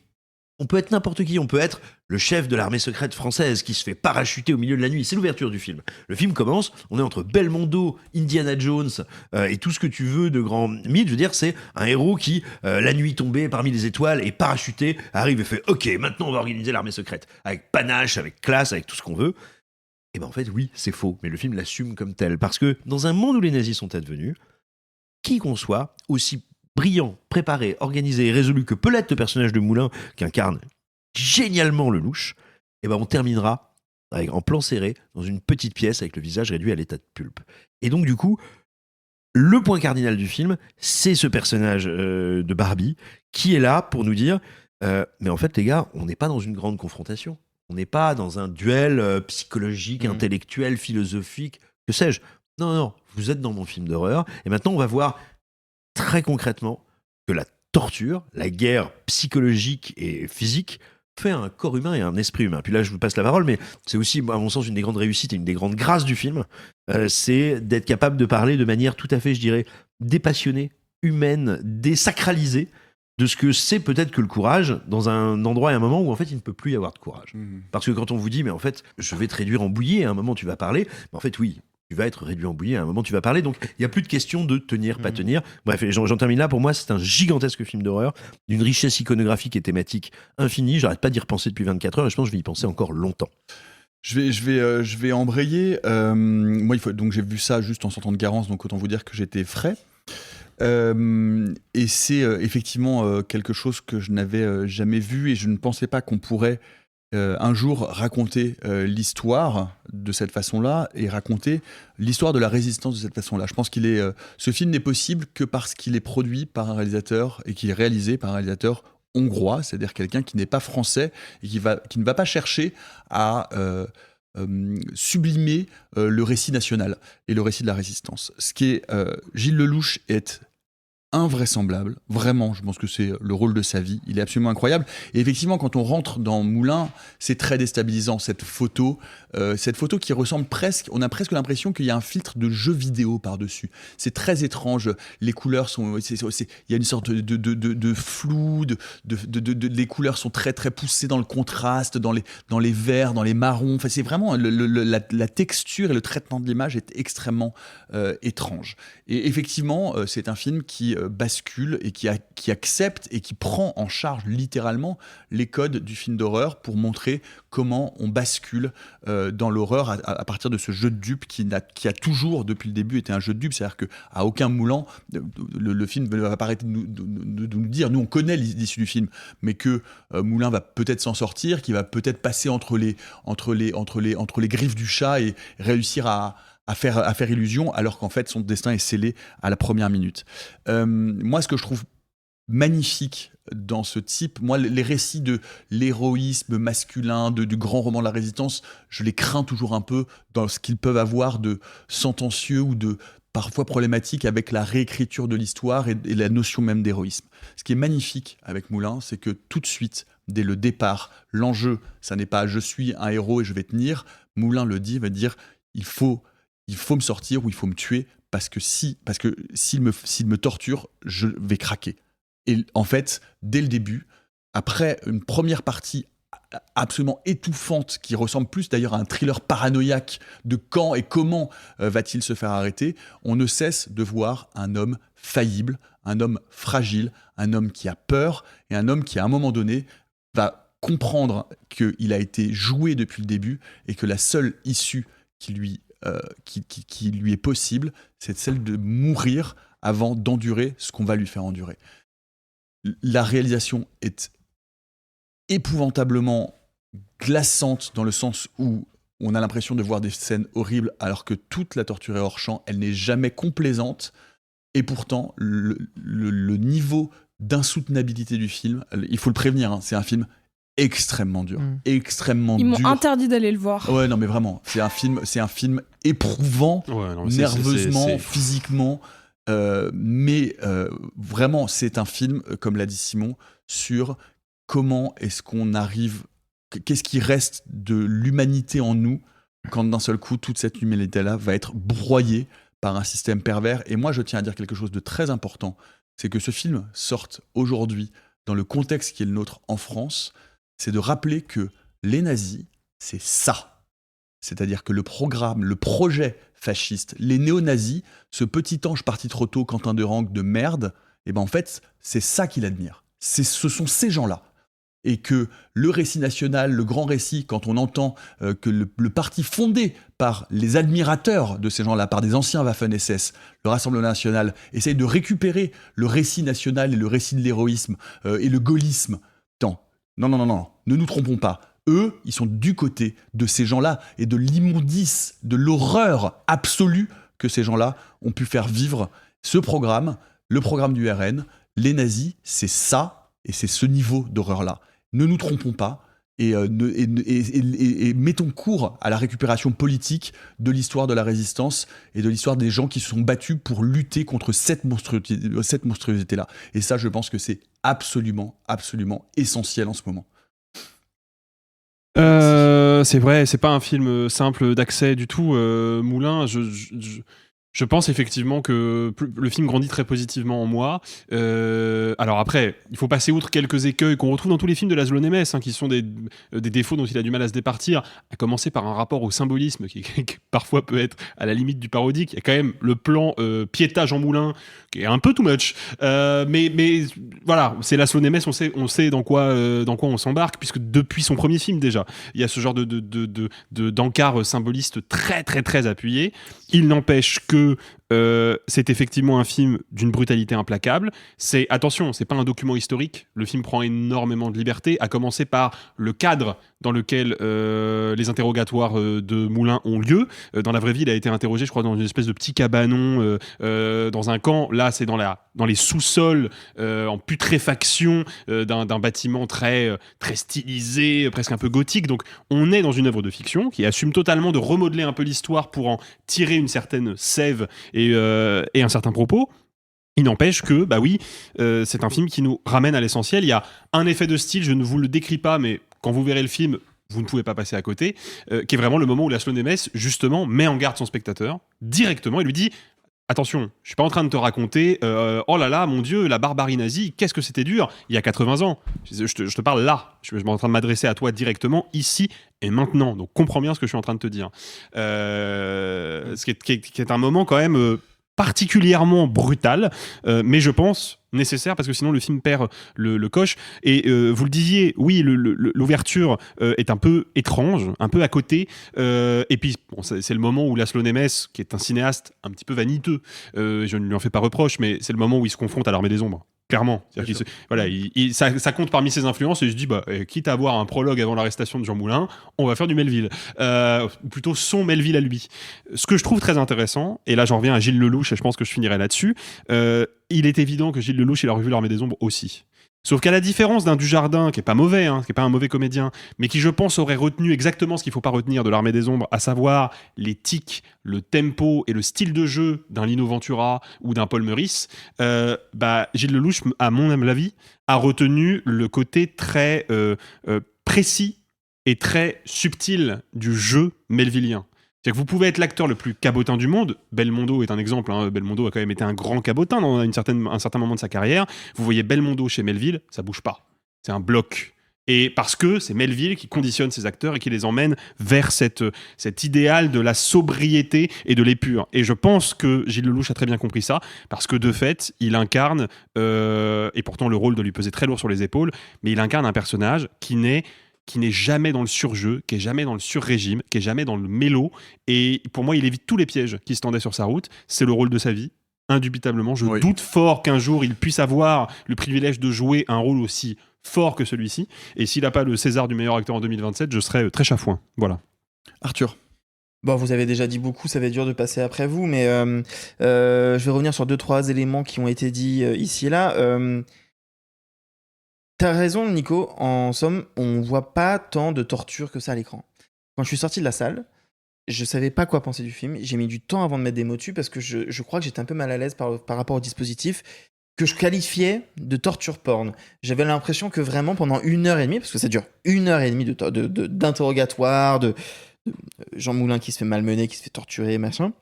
on peut être n'importe qui, on peut être le chef de l'armée secrète française qui se fait parachuter au milieu de la nuit. C'est l'ouverture du film. Le film commence, on est entre Belmondo, Indiana Jones et tout ce que tu veux de grands mythes. Je veux dire, c'est un héros qui, la nuit tombée parmi les étoiles et parachuté, arrive et fait « Ok, maintenant on va organiser l'armée secrète. » Avec panache, avec classe, avec tout ce qu'on veut. Et en fait, oui, c'est faux. Mais le film l'assume comme tel. Parce que dans un monde où les nazis sont advenus, qui qu'on soit, aussi brillant, préparé, organisé et résolu que peut l'être le personnage de Moulin qu'incarne génialement Lelouch, on terminera en plan serré dans une petite pièce avec le visage réduit à l'état de pulpe. Et donc du coup, le point cardinal du film, c'est ce personnage de Barbie qui est là pour nous dire Mais en fait, les gars, on n'est pas dans une grande confrontation. On n'est pas dans un duel psychologique, intellectuel, philosophique, que sais-je. Non, vous êtes dans mon film d'horreur. Et maintenant, on va voir très concrètement que la torture, la guerre psychologique et physique fait un corps humain et un esprit humain. Puis là, je vous passe la parole, mais c'est aussi, à mon sens, une des grandes réussites et une des grandes grâces du film, c'est d'être capable de parler de manière tout à fait, je dirais, dépassionnée, humaine, désacralisée, de ce que c'est peut-être que le courage dans un endroit et un moment où en fait il ne peut plus y avoir de courage. Parce que quand on vous dit, mais en fait, je vais te réduire en bouillie, à un moment tu vas parler, mais en fait, oui, tu vas être réduit en bouillie, à un moment tu vas parler, donc il n'y a plus de question de tenir, pas tenir. Bref, j'en termine là. Pour moi, c'est un gigantesque film d'horreur, d'une richesse iconographique et thématique infinie. J'arrête pas d'y repenser depuis 24 heures et je pense que je vais y penser encore longtemps. Je vais embrayer. Moi, donc j'ai vu ça juste en sortant de Garance, donc autant vous dire que j'étais frais. Et c'est effectivement quelque chose que je n'avais jamais vu et je ne pensais pas qu'on pourrait un jour raconter l'histoire de cette façon-là et raconter l'histoire de la résistance de cette façon-là. Je pense ce film n'est possible que parce qu'il est produit par un réalisateur et qu'il est réalisé par un réalisateur hongrois, c'est-à-dire quelqu'un qui n'est pas français et qui ne va pas chercher à sublimer le récit national et le récit de la résistance. Ce qui est Gilles Lellouche est invraisemblable, vraiment, je pense que c'est le rôle de sa vie, il est absolument incroyable. Et effectivement, quand on rentre dans Moulin, c'est très déstabilisant, cette photo qui ressemble presque, on a presque l'impression qu'il y a un filtre de jeu vidéo par-dessus. C'est très étrange, les couleurs sont, il y a une sorte de flou, les couleurs sont très très poussées dans le contraste, dans les verts, dans les marrons, enfin, c'est vraiment, la texture et le traitement de l'image est extrêmement étrange. Et effectivement, c'est un film qui bascule et qui accepte et qui prend en charge littéralement les codes du film d'horreur pour montrer comment on bascule dans l'horreur à partir de ce jeu de dupes qui a toujours depuis le début été un jeu de dupes, c'est-à-dire qu'à aucun moment le film ne va pas arrêter de nous dire, nous on connaît l'issue du film, mais que Moulin va peut-être s'en sortir, qu'il va peut-être passer entre les griffes du chat et réussir à faire illusion, alors qu'en fait son destin est scellé à la première minute. Moi, ce que je trouve magnifique dans ce type, moi, les récits de l'héroïsme masculin, du grand roman de la résistance, je les crains toujours un peu dans ce qu'ils peuvent avoir de sentencieux ou de parfois problématique avec la réécriture de l'histoire et la notion même d'héroïsme. Ce qui est magnifique avec Moulin, c'est que tout de suite, dès le départ, l'enjeu, ça n'est pas « je suis un héros et je vais tenir ». Moulin le dit, va dire « il faut me sortir ou il faut me tuer parce que s'il me torture, je vais craquer ». Et en fait, dès le début, après une première partie absolument étouffante qui ressemble plus d'ailleurs à un thriller paranoïaque de quand et comment va-t-il se faire arrêter, on ne cesse de voir un homme faillible, un homme fragile, un homme qui a peur et un homme qui à un moment donné va comprendre qu'il a été joué depuis le début et que la seule issue qui lui est possible, c'est celle de mourir avant d'endurer ce qu'on va lui faire endurer. La réalisation est épouvantablement glaçante dans le sens où on a l'impression de voir des scènes horribles alors que toute la torture est hors champ, elle n'est jamais complaisante et pourtant le niveau d'insoutenabilité du film, il faut le prévenir, c'est un film extrêmement dur, extrêmement dur. Ils m'ont interdit d'aller le voir. Ouais, non mais vraiment, c'est un film éprouvant, nerveusement, physiquement, mais vraiment c'est un film, comme l'a dit Simon, sur comment est-ce qu'on arrive, qu'est-ce qui reste de l'humanité en nous quand d'un seul coup toute cette humanité-là va être broyée par un système pervers. Et moi je tiens à dire quelque chose de très important, c'est que ce film sorte aujourd'hui dans le contexte qui est le nôtre en France, c'est de rappeler que les nazis, c'est ça. C'est-à-dire que le programme, le projet fasciste, les néo-nazis, ce petit ange parti trop tôt, Quentin Durang de merde, et ben en fait, c'est ça qu'il admire. Ce sont ces gens-là. Et que le récit national, le grand récit, quand on entend que le parti fondé par les admirateurs de ces gens-là, par des anciens Waffen-SS, le Rassemblement national, essaye de récupérer le récit national et le récit de l'héroïsme et le gaullisme. Non, ne nous trompons pas. Eux, ils sont du côté de ces gens-là et de l'immondice, de l'horreur absolue que ces gens-là ont pu faire vivre ce programme, le programme du RN. Les nazis, c'est ça. Et c'est ce niveau d'horreur-là. Ne nous trompons pas et mettons court à la récupération politique de l'histoire de la résistance et de l'histoire des gens qui se sont battus pour lutter contre cette monstruosité-là. Et ça, je pense que c'est absolument, absolument essentiel en ce moment. C'est vrai, c'est pas un film simple d'accès du tout, Moulin. Je pense effectivement que le film grandit très positivement en moi. Alors après, il faut passer outre quelques écueils qu'on retrouve dans tous les films de Laszlo Nemes, qui sont des défauts dont il a du mal à se départir, à commencer par un rapport au symbolisme qui parfois peut être à la limite du parodique. Il y a quand même le plan piétage en moulin qui est un peu too much. Mais voilà, c'est Laszlo Nemes, on sait dans quoi on s'embarque, puisque depuis son premier film déjà, il y a ce genre d'encart symboliste très très très appuyé. Il n'empêche que c'est effectivement un film d'une brutalité implacable. Attention, c'est pas un document historique. Le film prend énormément de liberté, à commencer par le cadre dans lequel les interrogatoires de Moulin ont lieu. Dans la vraie vie, il a été interrogé, je crois, dans une espèce de petit cabanon dans un camp. Là, c'est dans les sous-sols en putréfaction d'un bâtiment très stylisé, presque un peu gothique. Donc, on est dans une œuvre de fiction qui assume totalement de remodeler un peu l'histoire pour en tirer une certaine sève et un certain propos. Il n'empêche que, c'est un film qui nous ramène à l'essentiel. Il y a un effet de style, je ne vous le décris pas, mais quand vous verrez le film, vous ne pouvez pas passer à côté, qui est vraiment le moment où Laszlo Nemes, justement, met en garde son spectateur, directement, et lui dit « Attention, je suis pas en train de te raconter oh là là, mon Dieu, la barbarie nazie, qu'est-ce que c'était dur il y a 80 ans. Je te parle là. Je suis en train de m'adresser à toi directement, ici et maintenant. Donc, comprends bien ce que je suis en train de te dire. Ce qui est un moment quand même particulièrement brutal, mais je pense nécessaire, parce que sinon le film perd le coche. Et vous le disiez, oui, l'ouverture est un peu étrange, un peu à côté, et puis bon, c'est le moment où Laszlo Nemes, qui est un cinéaste un petit peu vaniteux, je ne lui en fais pas reproche, mais c'est le moment où il se confronte à l'Armée des Ombres. Clairement. Ça compte parmi ses influences, et il se dit, quitte à avoir un prologue avant l'arrestation de Jean Moulin, on va faire du Melville. Ou plutôt son Melville à lui. Ce que je trouve très intéressant, et là j'en reviens à Gilles Lellouche, et je pense que je finirai là-dessus, il est évident que Gilles Lellouche, il a revu l'Armée des Ombres aussi. Sauf qu'à la différence d'un Dujardin, qui est pas mauvais, qui est pas un mauvais comédien, mais qui, je pense, aurait retenu exactement ce qu'il faut pas retenir de l'Armée des Ombres, à savoir les tics, le tempo et le style de jeu d'un Lino Ventura ou d'un Paul Meurice, Gilles Lellouche, à mon avis, a retenu le côté très précis et très subtil du jeu melvillien. C'est-à-dire que vous pouvez être l'acteur le plus cabotin du monde. Belmondo est un exemple. Belmondo a quand même été un grand cabotin dans un certain moment de sa carrière. Vous voyez Belmondo chez Melville, ça bouge pas. C'est un bloc. Et parce que c'est Melville qui conditionne ses acteurs et qui les emmène vers cet idéal de la sobriété et de l'épure. Et je pense que Gilles Lellouche a très bien compris ça, parce que de fait, il incarne, et pourtant le rôle doit lui peser très lourd sur les épaules, mais il incarne un personnage qui n'est jamais dans le surjeu, qui est jamais dans le surrégime, qui est jamais dans le mélo. Et pour moi, il évite tous les pièges qui se tendaient sur sa route. C'est le rôle de sa vie, indubitablement. Je doute fort qu'un jour, il puisse avoir le privilège de jouer un rôle aussi fort que celui-ci. Et s'il n'a pas le César du meilleur acteur en 2027, je serais très chafouin. Voilà. Arthur. Bon, vous avez déjà dit beaucoup, ça va être dur de passer après vous, mais je vais revenir sur 2-3 éléments qui ont été dits ici et là. T'as raison, Nico. En somme, on voit pas tant de torture que ça à l'écran. Quand je suis sorti de la salle, je savais pas quoi penser du film. J'ai mis du temps avant de mettre des mots dessus parce que je crois que j'étais un peu mal à l'aise par rapport au dispositif que je qualifiais de torture porn. J'avais l'impression que vraiment pendant 1h30, parce que ça dure 1h30 d'interrogatoire, de Jean Moulin qui se fait malmener, qui se fait torturer, machin.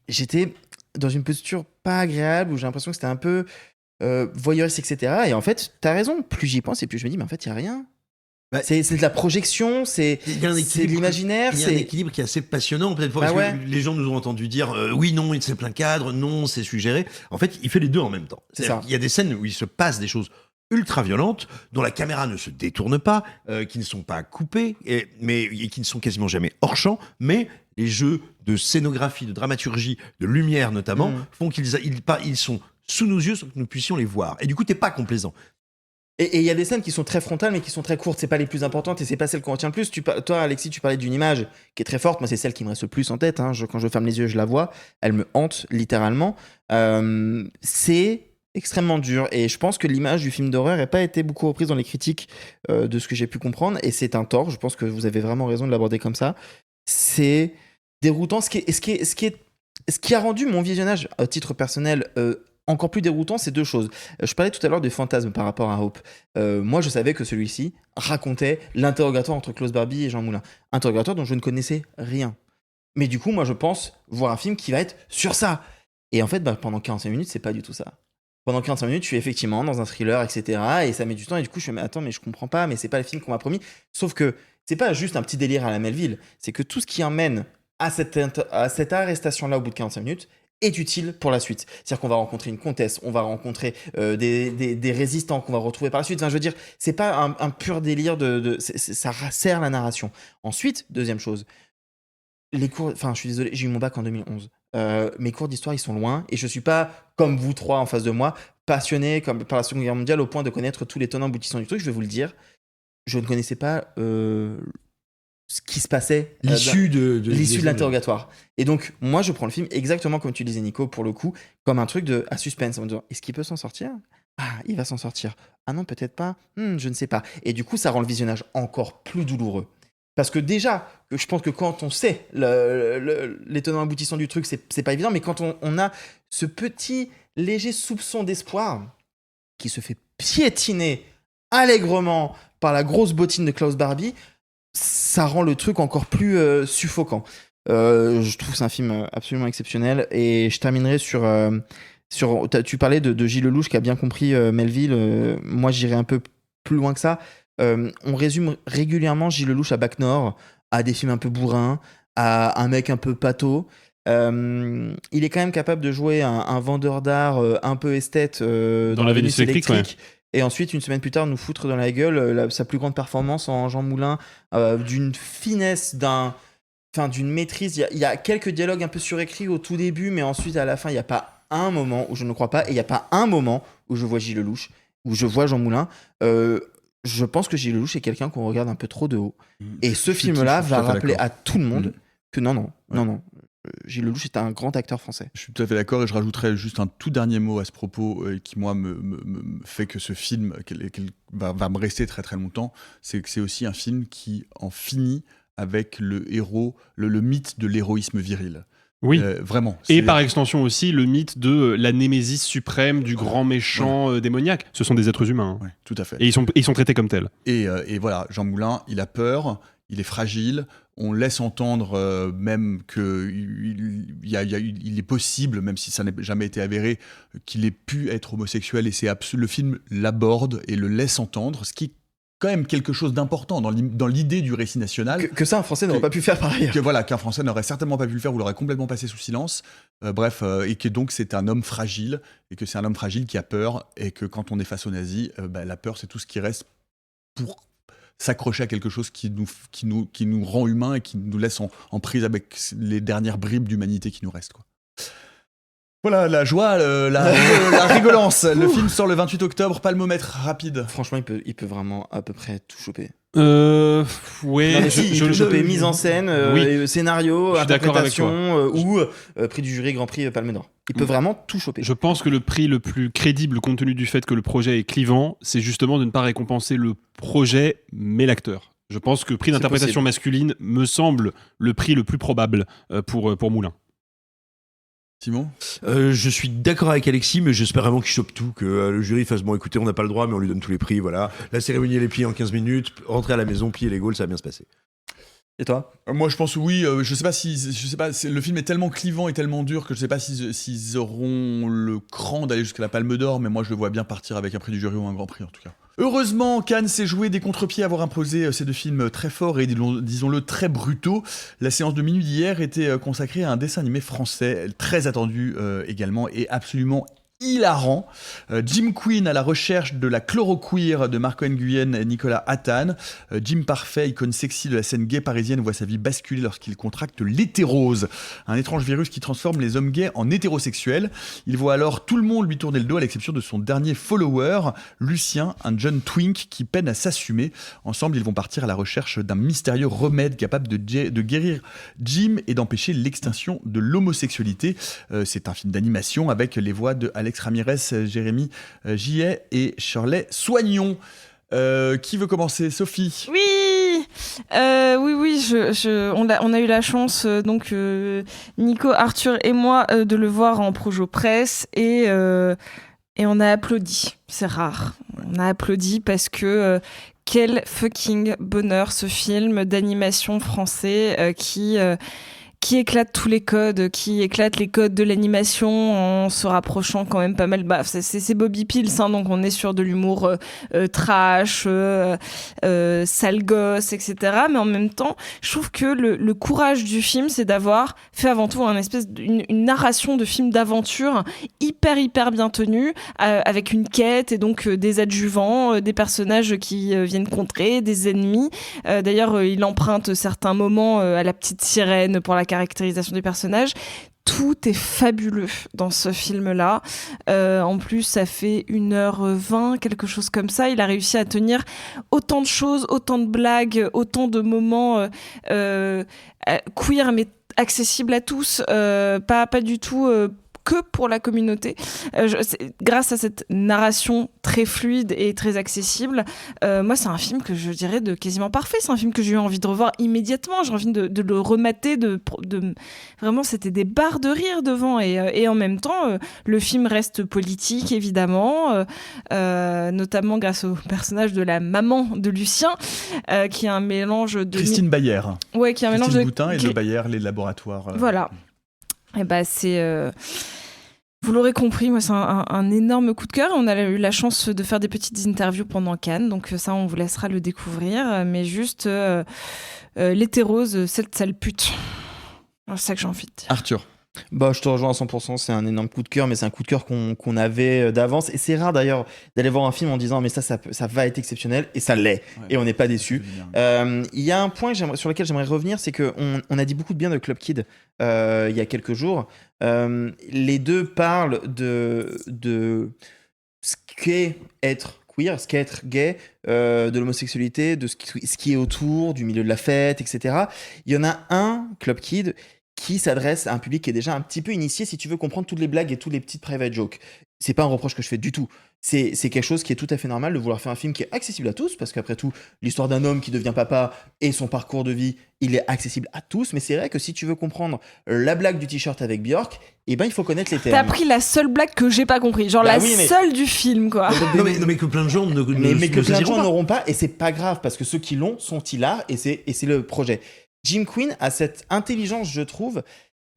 J'étais dans une posture pas agréable où j'ai l'impression que c'était un peu voyeuriste, etc. Et en fait, t'as raison, plus j'y pense et plus je me dis, mais en fait, il n'y a rien. C'est de la projection, c'est de l'imaginaire. Il y a un équilibre qui est assez passionnant, peut-être parce que les gens nous ont entendu dire oui, non, c'est plein cadre, non, c'est suggéré. En fait, il fait les deux en même temps. Il y a des scènes où il se passe des choses ultra violentes, dont la caméra ne se détourne pas, qui ne sont pas coupées, mais qui ne sont quasiment jamais hors champ, mais les jeux de scénographie, de dramaturgie, de lumière notamment, font qu'ils sont sous nos yeux sans que nous puissions les voir. Et du coup, t'es pas complaisant. Et il y a des scènes qui sont très frontales, mais qui sont très courtes. C'est pas les plus importantes et c'est pas celles qu'on retient le plus. Toi, Alexis, tu parlais d'une image qui est très forte. Moi, c'est celle qui me reste le plus en tête. Quand je ferme les yeux, je la vois. Elle me hante, littéralement. C'est extrêmement dur. Et je pense que l'image du film d'horreur n'a pas été beaucoup reprise dans les critiques de ce que j'ai pu comprendre. Et c'est un tort. Je pense que vous avez vraiment raison de l'aborder comme ça. C'est déroutant. Ce qui a rendu mon visionnage à titre personnel encore plus déroutant, c'est deux choses. Je parlais tout à l'heure des fantasmes par rapport à Hope. Moi, je savais que celui-ci racontait l'interrogatoire entre Klaus Barbie et Jean Moulin. Interrogatoire dont je ne connaissais rien. Mais du coup, moi, je pense voir un film qui va être sur ça. Et en fait, pendant 45 minutes, c'est pas du tout ça. Pendant 45 minutes, je suis effectivement dans un thriller, etc. Et ça met du temps. Et du coup, je me dis, mais attends, mais je comprends pas, mais c'est pas le film qu'on m'a promis. Sauf que c'est pas juste un petit délire à la Melville. C'est que tout ce qui emmène à cette arrestation-là au bout de 45 minutes est utile pour la suite. C'est-à-dire qu'on va rencontrer une comtesse, on va rencontrer des résistants qu'on va retrouver par la suite. Enfin, je veux dire, c'est pas un pur délire ça sert la narration. Ensuite, deuxième chose, les cours... Enfin, je suis désolé, j'ai eu mon bac en 2011. Mes cours d'histoire, ils sont loin et je suis pas, comme vous trois en face de moi, passionné par la Seconde Guerre mondiale au point de connaître tous les tenants aboutissants du truc. Je vais vous le dire, je ne connaissais pas ce qui se passait, l'issue de l'interrogatoire. Et donc, moi, je prends le film exactement comme tu disais, Nico, pour le coup, comme un truc à suspense, en me disant, est-ce qu'il peut s'en sortir ? Ah, il va s'en sortir. Ah non, peut-être pas. Je ne sais pas. Et du coup, ça rend le visionnage encore plus douloureux. Parce que déjà, je pense que quand on sait les tenants aboutissants du truc, c'est pas évident, mais quand on a ce petit léger soupçon d'espoir qui se fait piétiner allègrement par la grosse bottine de Klaus Barbie, ça rend le truc encore plus suffocant. Je trouve que c'est un film absolument exceptionnel. Et je terminerai sur tu parlais de Gilles Lelouch qui a bien compris Melville. Moi, j'irai un peu plus loin que ça. On résume régulièrement Gilles Lelouch à Bac Nord, à des films un peu bourrins, à un mec un peu pâteau. Il est quand même capable de jouer un vendeur d'art un peu esthète dans la Vénus électrique. Ouais. Et ensuite, une semaine plus tard, nous foutre dans la gueule sa plus grande performance en Jean Moulin, d'une finesse, d'une maîtrise. Il y a quelques dialogues un peu surécrits au tout début, mais ensuite, à la fin, il n'y a pas un moment où je ne crois pas, et il n'y a pas un moment où je vois Gilles Lelouch, où je vois Jean Moulin. Je pense que Gilles Lelouch est quelqu'un qu'on regarde un peu trop de haut. Et ce film-là va rappeler à tout le monde que non. Gilles Lelouch est un grand acteur français. Je suis tout à fait d'accord et je rajouterais juste un tout dernier mot à ce propos qui, moi, me fait que ce film va me rester très très longtemps. C'est que c'est aussi un film qui en finit avec le héros, le mythe de l'héroïsme viril. Oui, vraiment. Et par extension aussi, le mythe de la némésis suprême du grand méchant démoniaque. Ce sont des êtres humains. Ouais, tout à fait. Et ils sont traités comme tels. Et voilà, Jean Moulin, il a peur, il est fragile. On laisse entendre même qu'il est possible, même si ça n'a jamais été avéré, qu'il ait pu être homosexuel. Et le film l'aborde et le laisse entendre, ce qui est quand même quelque chose d'important dans l'idée du récit national. Que ça, un Français n'aurait pas pu faire par ailleurs. Qu'un Français n'aurait certainement pas pu le faire ou l'aurait complètement passé sous silence. Et que donc c'est un homme fragile, et que c'est un homme fragile qui a peur, et que quand on est face aux nazis, la peur c'est tout ce qui reste pour s'accrocher à quelque chose qui nous rend humains et qui nous laisse en prise avec les dernières bribes d'humanité qui nous restent, quoi. Voilà, la joie, la rigolance. Le film sort le 28 octobre, palmomètre rapide. Franchement, il peut vraiment à peu près tout choper. Ouais. Il peut choper mise en scène, scénario, interprétation ou prix du jury, Grand Prix Palme d'Or. Il peut vraiment tout choper. Je pense que le prix le plus crédible, compte tenu du fait que le projet est clivant, c'est justement de ne pas récompenser le projet, mais l'acteur. Je pense que prix d'interprétation masculine me semble le prix le plus probable pour Moulin. Simon ? Je suis d'accord avec Alexis, mais j'espère vraiment qu'il chope tout, que le jury fasse bon, écoutez, on n'a pas le droit, mais on lui donne tous les prix, voilà. La cérémonie, elle est pliée en 15 minutes, rentrer à la maison, plier les gaules, ça va bien se passer. Et toi ? Moi, je pense oui. Je sais pas. Le film est tellement clivant et tellement dur que je sais pas s'ils auront le cran d'aller jusqu'à la Palme d'Or, mais moi, je le vois bien partir avec un prix du jury ou un Grand Prix, en tout cas. Heureusement, Cannes s'est joué des contre-pieds à avoir imposé ces deux films très forts et, disons-le, très brutaux. La séance de minuit d'hier était consacrée à un dessin animé français, très attendu également et absolument hilarant. Jim Queen à la recherche de la chloroqueer de Marco Nguyen et Nicolas Hattan. Jim Parfait, icône sexy de la scène gay parisienne, voit sa vie basculer lorsqu'il contracte l'hétérose, un étrange virus qui transforme les hommes gays en hétérosexuels. Il voit alors tout le monde lui tourner le dos à l'exception de son dernier follower, Lucien, un jeune twink qui peine à s'assumer. Ensemble, ils vont partir à la recherche d'un mystérieux remède capable de guérir Jim et d'empêcher l'extinction de l'homosexualité. C'est un film d'animation avec les voix de Alex Alex Ramirez, Jérémy Gillet et Shirley Soignon. Qui veut commencer? Sophie? Oui, on a eu la chance, Nico, Arthur et moi, de le voir en Projo Presse et on a applaudi. C'est rare. On a applaudi parce que quel fucking bonheur ce film d'animation français qui éclate tous les codes, qui éclate les codes de l'animation en se rapprochant quand même pas mal. C'est Bobby Pills, donc on est sur de l'humour trash, sale gosse, etc. Mais en même temps, je trouve que le courage du film, c'est d'avoir fait avant tout une narration de film d'aventure hyper bien tenue, avec une quête et donc des adjuvants, des personnages qui viennent contrer, des ennemis. D'ailleurs, il emprunte certains moments à la petite sirène pour la caractérisation des personnages. Tout est fabuleux dans ce film-là. En plus, ça fait 1h20, quelque chose comme ça. Il a réussi à tenir autant de choses, autant de blagues, autant de moments queer, mais accessibles à tous. Pas du tout... que pour la communauté. Grâce à cette narration très fluide et très accessible, moi, c'est un film que je dirais de quasiment parfait. C'est un film que j'ai eu envie de revoir immédiatement. J'ai envie de le remater. Vraiment, c'était des barres de rire devant. Et en même temps, le film reste politique, évidemment, notamment grâce au personnage de la maman de Lucien, qui est un mélange de... Christine Bayer. Ouais, qui est un mélange de... Boutin et de Bayer, les laboratoires. Voilà. Et c'est... Vous l'aurez compris, moi c'est un énorme coup de cœur. On a eu la chance de faire des petites interviews pendant Cannes, donc ça on vous laissera le découvrir. Mais juste l'hétérose, cette sale pute. C'est ça que j'ai envie de dire. Arthur? Je te rejoins à 100%, c'est un énorme coup de cœur, mais c'est un coup de cœur qu'on avait d'avance. Et c'est rare d'ailleurs d'aller voir un film en disant mais ça va être exceptionnel, et ça l'est, et on n'est pas déçu. Il y a un point sur lequel j'aimerais revenir, c'est qu'on a dit beaucoup de bien de Club Kid il y a quelques jours. Les deux parlent de ce qu'est être queer, ce qu'est être gay, de l'homosexualité, de ce qui est autour du milieu de la fête, etc. Il y en a un, Club Kid, qui s'adresse à un public qui est déjà un petit peu initié, si tu veux comprendre toutes les blagues et toutes les petites private jokes. C'est pas un reproche que je fais du tout. C'est quelque chose qui est tout à fait normal de vouloir faire un film qui est accessible à tous, parce qu'après tout, l'histoire d'un homme qui devient papa et son parcours de vie, il est accessible à tous. Mais c'est vrai que si tu veux comprendre la blague du t-shirt avec Björk, il faut connaître les termes. T'as pris la seule blague que j'ai pas compris, seule du film, quoi. Non mais que plein de gens mais que plein de gens n'auront pas, et c'est pas grave, parce que ceux qui l'ont sont hilars, et c'est le projet. Jim Quinn a cette intelligence, je trouve,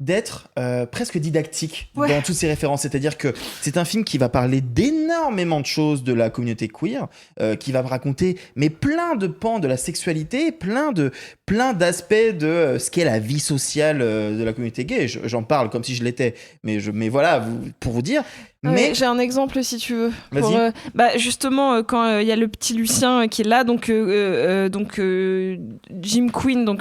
d'être presque didactique dans toutes ses références. C'est-à-dire que c'est un film qui va parler d'énormément de choses de la communauté queer, qui va raconter plein de pans de la sexualité, plein d'aspects de ce qu'est la vie sociale de la communauté gay. J'en parle comme si je l'étais, mais voilà, pour vous dire. Mais j'ai un exemple si tu veux. Vas-y. Justement, quand il y a le petit Lucien qui est là, donc Jim Quinn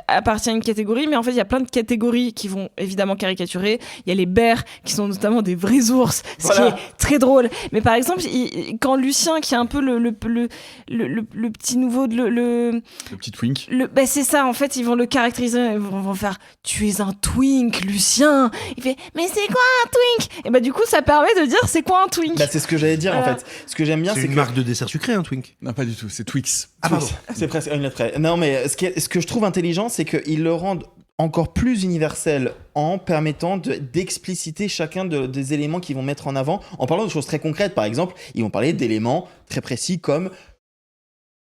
appartient à une catégorie, mais en fait il y a plein de catégories qui vont évidemment caricaturer. Il y a les bears qui sont notamment des vrais ours, ce qui est très drôle. Mais par exemple, quand Lucien, qui est un peu le petit nouveau, le petit twink. C'est ça. En fait, ils vont le caractériser. Ils vont faire tu es un twink, Lucien. Il fait mais c'est quoi un twink? Et du coup ça permet de dire c'est quoi un twink. C'est ce que j'allais dire en fait. Ce que j'aime bien, c'est une marque de dessert sucré, un twink. Non, pas du tout, c'est Twix. Ah pardon. C'est presque une lettre près. Non, mais ce que je trouve intelligent, c'est qu'ils le rendent encore plus universel en permettant d'expliciter chacun des éléments qu'ils vont mettre en avant, en parlant de choses très concrètes. Par exemple, ils vont parler d'éléments très précis comme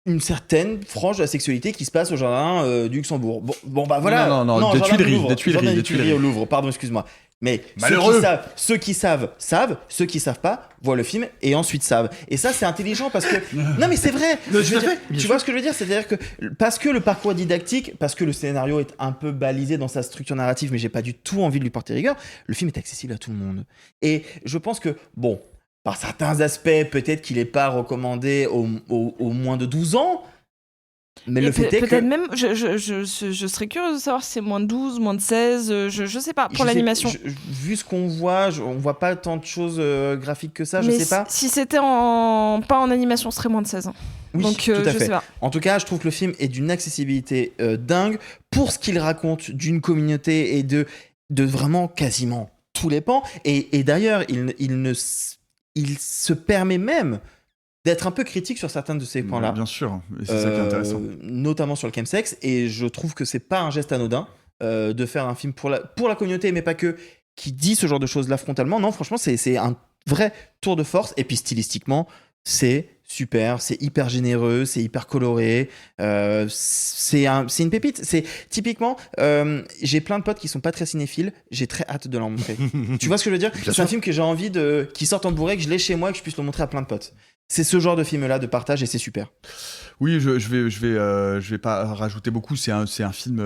une certaine frange de la sexualité qui se passe au jardin du Luxembourg. Voilà. Non, des Tuileries au Louvre, pardon, excuse-moi. Mais ceux qui savent, ceux qui savent pas voient le film et ensuite savent. Et ça, c'est intelligent parce que... Non, mais c'est vrai. Tu vois ce que je veux dire? C'est-à-dire que parce que le parcours est didactique, parce que le scénario est un peu balisé dans sa structure narrative, mais j'ai pas du tout envie de lui porter rigueur, le film est accessible à tout le monde. Et je pense que, par certains aspects, peut-être qu'il n'est pas recommandé aux moins de 12 ans. Mais le fait est que... Peut-être même, je serais curieuse de savoir si c'est moins de 12, moins de 16, je sais pas, pour l'animation. Vu ce qu'on voit, on voit pas tant de choses graphiques que ça, je sais pas. Si c'était pas en animation, ce serait moins de 16 ans. Oui, donc, tout à fait. Sais pas. En tout cas, je trouve que le film est d'une accessibilité dingue pour ce qu'il raconte d'une communauté et de vraiment quasiment tous les pans. Et d'ailleurs, il se permet même d'être un peu critique sur certains de ces points-là. Bien sûr, et c'est ça qui est intéressant. Notamment sur le chemsex, et je trouve que c'est pas un geste anodin de faire un film pour la communauté, mais pas que, qui dit ce genre de choses-là frontalement. Non, franchement, c'est un vrai tour de force, et puis stylistiquement, c'est super, c'est hyper généreux, c'est hyper coloré, c'est une pépite. C'est typiquement, j'ai plein de potes qui sont pas très cinéphiles, j'ai très hâte de leur montrer. Tu vois ce que je veux dire ? C'est un film que j'ai envie qui sorte en Blu-ray, que je l'ai chez moi et que je puisse le montrer à plein de potes. C'est ce genre de film-là de partage et c'est super. Oui, je vais pas rajouter beaucoup. C'est un film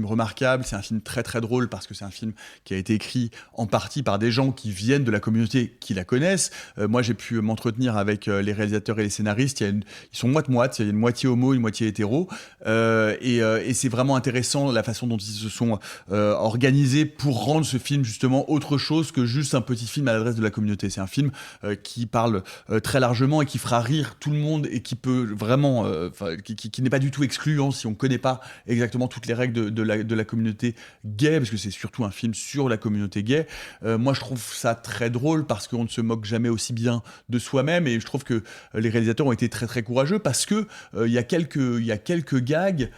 remarquable. C'est un film très très drôle parce que c'est un film qui a été écrit en partie par des gens qui viennent de la communauté, qui la connaissent. Moi, j'ai pu m'entretenir avec les réalisateurs et les scénaristes. Ils sont moite-moite. Il y a une moitié homo, une moitié hétéro. Et c'est vraiment intéressant la façon dont ils se sont organisés pour rendre ce film justement autre chose que juste un petit film à l'adresse de la communauté. C'est un film qui parle très largement et qui fera rire tout le monde et qui peut vraiment qui n'est pas du tout excluant si on ne connaît pas exactement toutes les règles de la communauté gay, parce que c'est surtout un film sur la communauté gay. Moi, je trouve ça très drôle parce qu'on ne se moque jamais aussi bien de soi-même, et je trouve que les réalisateurs ont été très très courageux parce que il y a quelques gags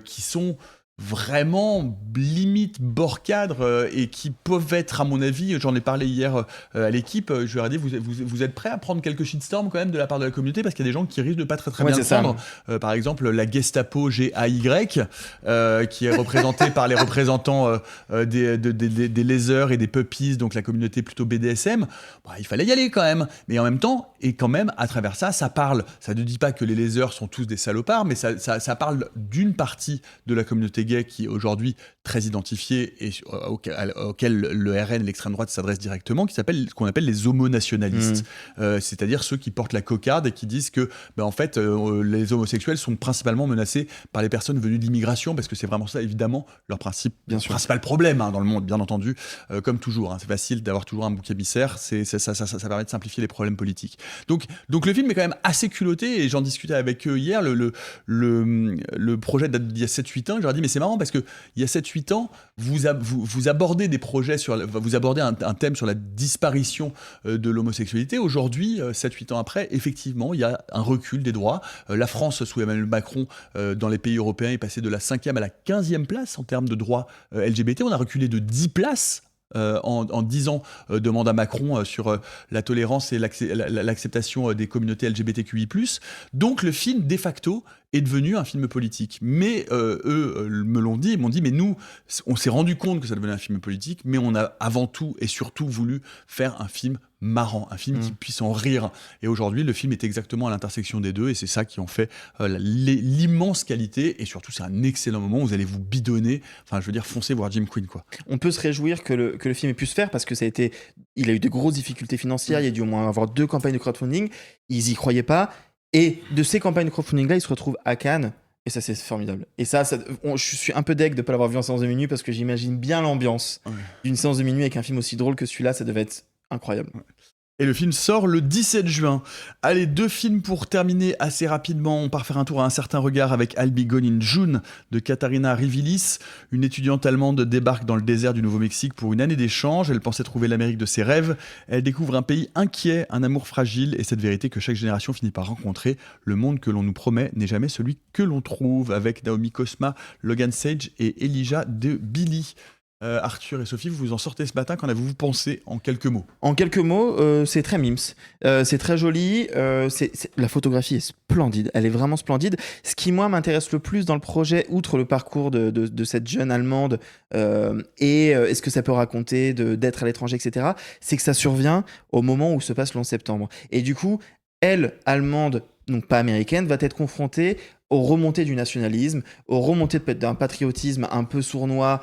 qui sont vraiment limite bord cadre et qui peuvent être, à mon avis, j'en ai parlé hier à l'équipe, je leur ai dit vous êtes prêts à prendre quelques shitstorms quand même de la part de la communauté, parce qu'il y a des gens qui risquent de pas très bien le prendre. Par exemple, la Gestapo GAY qui est représentée par les représentants des léseurs et des puppies, donc la communauté plutôt BDSM. Bon, il fallait y aller quand même, mais en même temps, et quand même à travers ça ne dit pas que les léseurs sont tous des salopards, mais ça parle d'une partie de la communauté gay qui est aujourd'hui très identifié et auquel le RN, l'extrême droite, s'adresse directement, ce qu'on appelle les homonationalistes. C'est-à-dire ceux qui portent la cocarde et qui disent que en fait, les homosexuels sont principalement menacés par les personnes venues de l'immigration, parce que c'est vraiment ça, évidemment, leur principal problème dans le monde, bien entendu, comme toujours. C'est facile d'avoir toujours un bouc émissaire, ça permet de simplifier les problèmes politiques. Donc le film est quand même assez culotté, et j'en discutais avec eux hier. Le projet date d'il y a 7-8 ans, je leur ai dit, mais c'est marrant parce qu'il y a 7-8 ans, vous abordez des projets vous abordez un thème sur la disparition de l'homosexualité. Aujourd'hui, 7-8 ans après, effectivement, il y a un recul des droits. La France, sous Emmanuel Macron, dans les pays européens, est passée de la 5e à la 15e place en termes de droits LGBT. On a reculé de 10 places en 10 ans de mandat Macron sur la tolérance et l'acceptation des communautés LGBTQI+. Donc le film, de facto, est devenu un film politique. Mais eux me l'ont dit, ils m'ont dit, mais nous, on s'est rendu compte que ça devenait un film politique, mais on a avant tout et surtout voulu faire un film marrant, un film qui puisse en rire. Et aujourd'hui, le film est exactement à l'intersection des deux, et c'est ça qui en fait l'immense qualité, et surtout, c'est un excellent moment où vous allez vous bidonner, foncez voir Jim Quinn, quoi. On peut se réjouir que le film ait pu se faire, parce que il a eu de grosses difficultés financières, il y a dû au moins avoir 2 campagnes de crowdfunding, ils y croyaient pas, et de ces campagnes de crowdfunding-là, ils se retrouvent à Cannes. Et ça, c'est formidable. Et je suis un peu deg de ne pas l'avoir vu en séance de minuit, parce que j'imagine bien l'ambiance d'une séance de minuit avec un film aussi drôle que celui-là. Ça devait être incroyable. Et le film sort le 17 juin. Allez, 2 films pour terminer assez rapidement. On part faire un tour à un certain regard avec I'll Be Gone in June de Katharina Rivilis. Une étudiante allemande débarque dans le désert du Nouveau-Mexique pour une année d'échange. Elle pensait trouver l'Amérique de ses rêves. Elle découvre un pays inquiet, un amour fragile et cette vérité que chaque génération finit par rencontrer. Le monde que l'on nous promet n'est jamais celui que l'on trouve, avec Naomi Cosma, Logan Sage et Elijah de Billy. Arthur et Sophie, vous en sortez ce matin, qu'en avez-vous pensé en quelques mots ? En quelques mots, c'est très mimes, c'est très joli, la photographie est splendide, elle est vraiment splendide. Ce qui, moi, m'intéresse le plus dans le projet, outre le parcours de cette jeune Allemande et ce que ça peut raconter d'être à l'étranger, etc., c'est que ça survient au moment où se passe le 11 septembre. Et du coup, elle, Allemande, donc pas américaine, va être confrontée aux remontées du nationalisme, aux remontées d'un patriotisme un peu sournois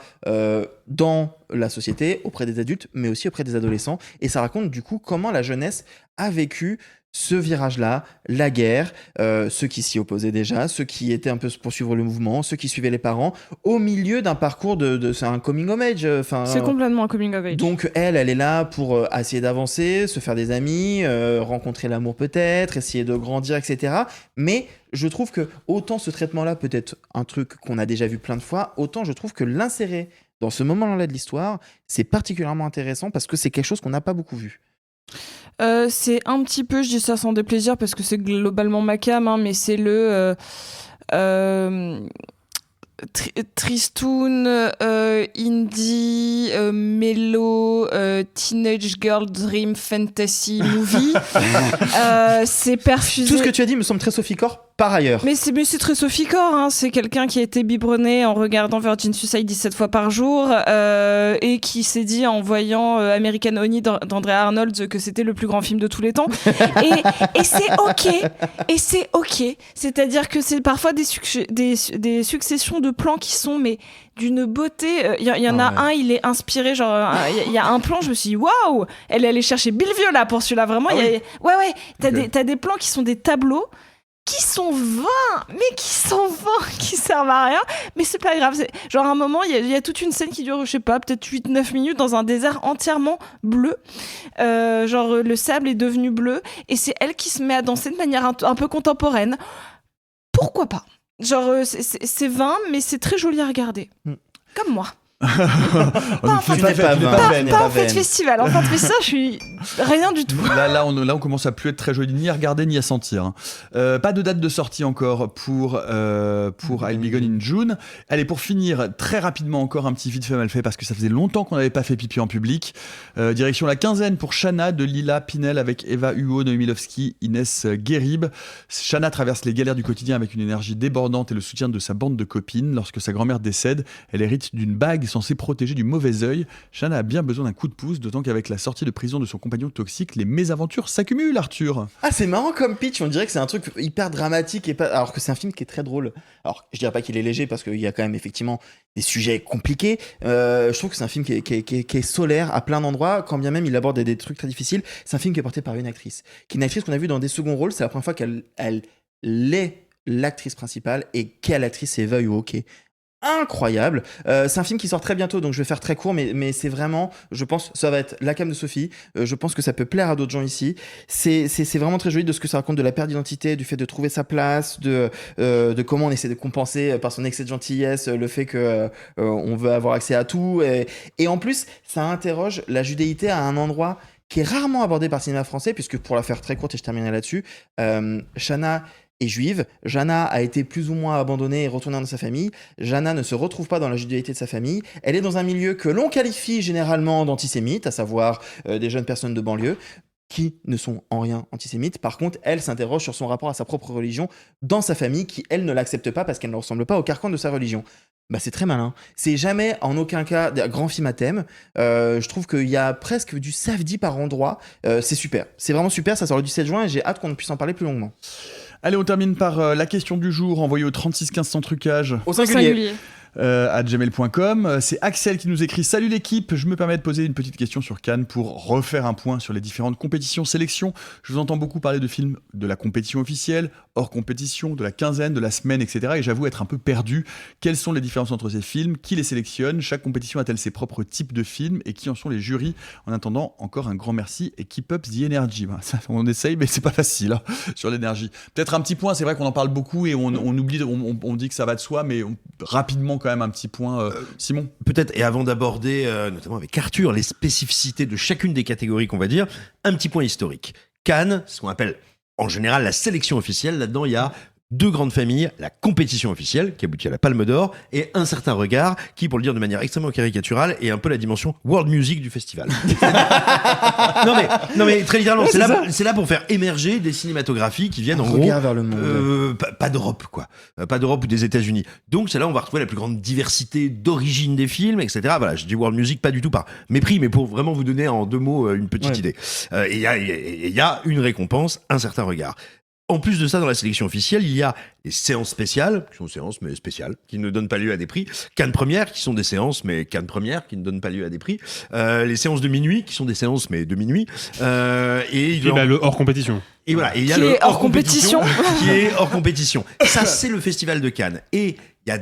dans la société, auprès des adultes, mais aussi auprès des adolescents. Et ça raconte du coup comment la jeunesse a vécu ce virage-là, la guerre, ceux qui s'y opposaient déjà, ceux qui étaient un peu pour suivre le mouvement, ceux qui suivaient les parents, au milieu d'un parcours c'est un coming of age. C'est complètement un coming of age. Donc elle est là pour essayer d'avancer, se faire des amis, rencontrer l'amour peut-être, essayer de grandir, etc. Mais je trouve que autant ce traitement-là peut être un truc qu'on a déjà vu plein de fois, autant je trouve que l'insérer dans ce moment-là de l'histoire, c'est particulièrement intéressant parce que c'est quelque chose qu'on n'a pas beaucoup vu. C'est un petit peu, je dis ça sans déplaisir parce que c'est globalement ma cam, hein, mais c'est le Tristoun, indie, mellow, teenage girl dream fantasy movie. C'est perfusé. Tout ce que tu as dit me semble très Sophie Corps par ailleurs. Mais c'est très Sophie Corps, hein. C'est quelqu'un qui a été biberonné en regardant Virgin Suicide 17 fois par jour et qui s'est dit en voyant American Honey d'Andrea Arnold que c'était le plus grand film de tous les temps. et c'est ok. Et c'est ok. C'est-à-dire que c'est parfois des successions de plans qui sont mais d'une beauté. Il y en a un, il est inspiré, genre il y a un plan, je me suis dit waouh, elle est allée chercher Bill Viola pour celui-là, vraiment. Ouais, t'as des plans qui sont des tableaux qui sont vains, qui servent à rien, mais c'est pas grave. Genre à un moment, il y a toute une scène qui dure, je sais pas, peut-être 8-9 minutes dans un désert entièrement bleu. Genre le sable est devenu bleu et c'est elle qui se met à danser de manière un peu contemporaine. Pourquoi pas ? Genre c'est vain, mais c'est très joli à regarder. Comme moi. Pas en fait festival. En fait festival, je suis rien du tout. Là, on commence à plus être très joli ni à regarder ni à sentir. Hein. Pas de date de sortie encore pour I'll Be Gone in June. Allez, pour finir, très rapidement encore un petit vite fait mal fait parce que ça faisait longtemps qu'on n'avait pas fait pipi en public. Direction la quinzaine pour Shanna de Lila Pinel avec Eva Huo, Noémie Lovski, Inès Guérib. Shanna traverse les galères du quotidien avec une énergie débordante et le soutien de sa bande de copines. Lorsque sa grand-mère décède, elle hérite d'une bague censée protéger du mauvais œil. Shanna a bien besoin d'un coup de pouce, d'autant qu'avec la sortie de prison de son compagnon toxique, les mésaventures s'accumulent, Arthur. Ah, c'est marrant comme pitch, on dirait que c'est un truc hyper dramatique, alors que c'est un film qui est très drôle. Alors, je dirais pas qu'il est léger, parce qu'il y a quand même effectivement des sujets compliqués. Je trouve que c'est un film qui est solaire à plein d'endroits, quand bien même il aborde des trucs très difficiles. C'est un film qui est porté par une actrice, qui est une actrice qu'on a vue dans des seconds rôles. C'est la première fois qu'elle l'est l'actrice principale, et quelle actrice, c'est Eva Huo, incroyable. C'est un film qui sort très bientôt, donc je vais faire très court, mais c'est vraiment, je pense, ça va être la cam de Sophie. Je pense que ça peut plaire à d'autres gens ici. C'est vraiment très joli de ce que ça raconte de la perte d'identité, du fait de trouver sa place, de comment on essaie de compenser par son excès de gentillesse le fait que on veut avoir accès à tout. Et en plus, ça interroge la judéité à un endroit qui est rarement abordé par le cinéma français, puisque pour la faire très courte, et je terminerai là-dessus, Shanna est juive. Jana a été plus ou moins abandonnée et retournée dans sa famille. Jana ne se retrouve pas dans la judéité de sa famille. Elle est dans un milieu que l'on qualifie généralement d'antisémite, à savoir des jeunes personnes de banlieue qui ne sont en rien antisémites. Par contre, elle s'interroge sur son rapport à sa propre religion dans sa famille, qui, elle, ne l'accepte pas parce qu'elle ne ressemble pas au carcan de sa religion. Bah, c'est très malin. C'est jamais, en aucun cas, un grand film à thème. Je trouve qu'il y a presque du Safdie par endroit. C'est super. C'est vraiment super. Ça sort le 17 juin et j'ai hâte qu'on puisse en parler plus longuement. Allez, on termine par la question du jour envoyée au 36 15 sans trucage. Au singulier. À gmail.com. C'est Axel qui nous écrit: Salut l'équipe, je me permets de poser une petite question sur Cannes pour refaire un point sur les différentes compétitions, sélections. Je vous entends beaucoup parler de films de la compétition officielle, hors compétition, de la quinzaine, de la semaine, etc. Et j'avoue être un peu perdu. Quelles sont les différences entre ces films? Qui les sélectionne? Chaque compétition a-t-elle ses propres types de films? Et qui en sont les jurys? En attendant, encore un grand merci et keep up the energy. Ben, ça, on essaye, mais c'est pas facile hein, sur l'énergie. Peut-être un petit point, c'est vrai qu'on en parle beaucoup et on oublie, on dit que ça va de soi, mais rapidement quand même un petit point, Simon. Peut-être, et avant d'aborder, notamment avec Arthur, les spécificités de chacune des catégories qu'on va dire, un petit point historique. Cannes, ce qu'on appelle en général la sélection officielle, là-dedans il y a deux grandes familles, la compétition officielle, qui aboutit à la Palme d'Or, et Un certain regard, qui, pour le dire de manière extrêmement caricaturale, est un peu la dimension world music du festival. non mais très littéralement, c'est là pour faire émerger des cinématographies qui viennent en gros vers le monde. Pas d'Europe, quoi. Pas d'Europe ou des États-Unis. Donc c'est là où on va retrouver la plus grande diversité d'origine des films, etc. Voilà, je dis world music pas du tout par mépris, mais pour vraiment vous donner en deux mots une petite idée. Et il y a une récompense, Un certain regard. En plus de ça, dans la sélection officielle, il y a les séances spéciales, qui sont séances mais spéciales, qui ne donnent pas lieu à des prix. Cannes premières, qui sont des séances mais Cannes premières, qui ne donnent pas lieu à des prix. Les séances de minuit, qui sont des séances mais de minuit. Et le hors compétition. Et voilà, et il y a qui le est hors compétition. Qui est hors compétition. Ça, c'est le festival de Cannes. Et il y a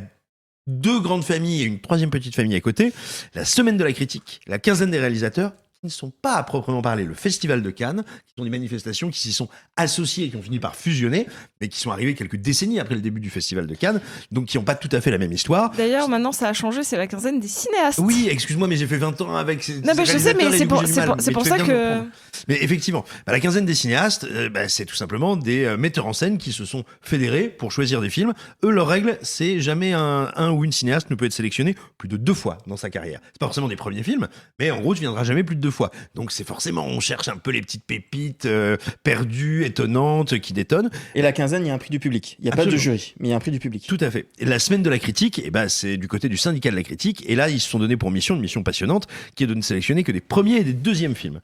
deux grandes familles et une troisième petite famille à côté. La semaine de la critique, la quinzaine des réalisateurs, qui ne sont pas à proprement parler le Festival de Cannes, qui sont des manifestations qui s'y sont associées et qui ont fini par fusionner, mais qui sont arrivées quelques décennies après le début du Festival de Cannes, donc qui n'ont pas tout à fait la même histoire. D'ailleurs, maintenant, ça a changé, c'est la quinzaine des cinéastes. Oui, excuse-moi, mais j'ai fait 20 ans avec ces Non, mais je sais, mais c'est pour ça que... Mais effectivement, la quinzaine des cinéastes, c'est tout simplement des metteurs en scène qui se sont fédérés pour choisir des films. Eux, leur règle, c'est jamais un ou une cinéaste ne peut être sélectionné plus de 2 fois dans sa carrière. C'est pas forcément des premiers films, mais en gros, tu viendras jamais plus de 2 fois. Donc c'est forcément, on cherche un peu les petites pépites perdues, étonnantes, qui détonnent. Et la quinzaine, il y a un prix du public. Il n'y a pas de jury, mais il y a un prix du public. Tout à fait. Et la semaine de la critique, c'est du côté du syndicat de la critique. Et là, ils se sont donnés pour mission, une mission passionnante, qui est de ne sélectionner que des premiers et des deuxièmes films.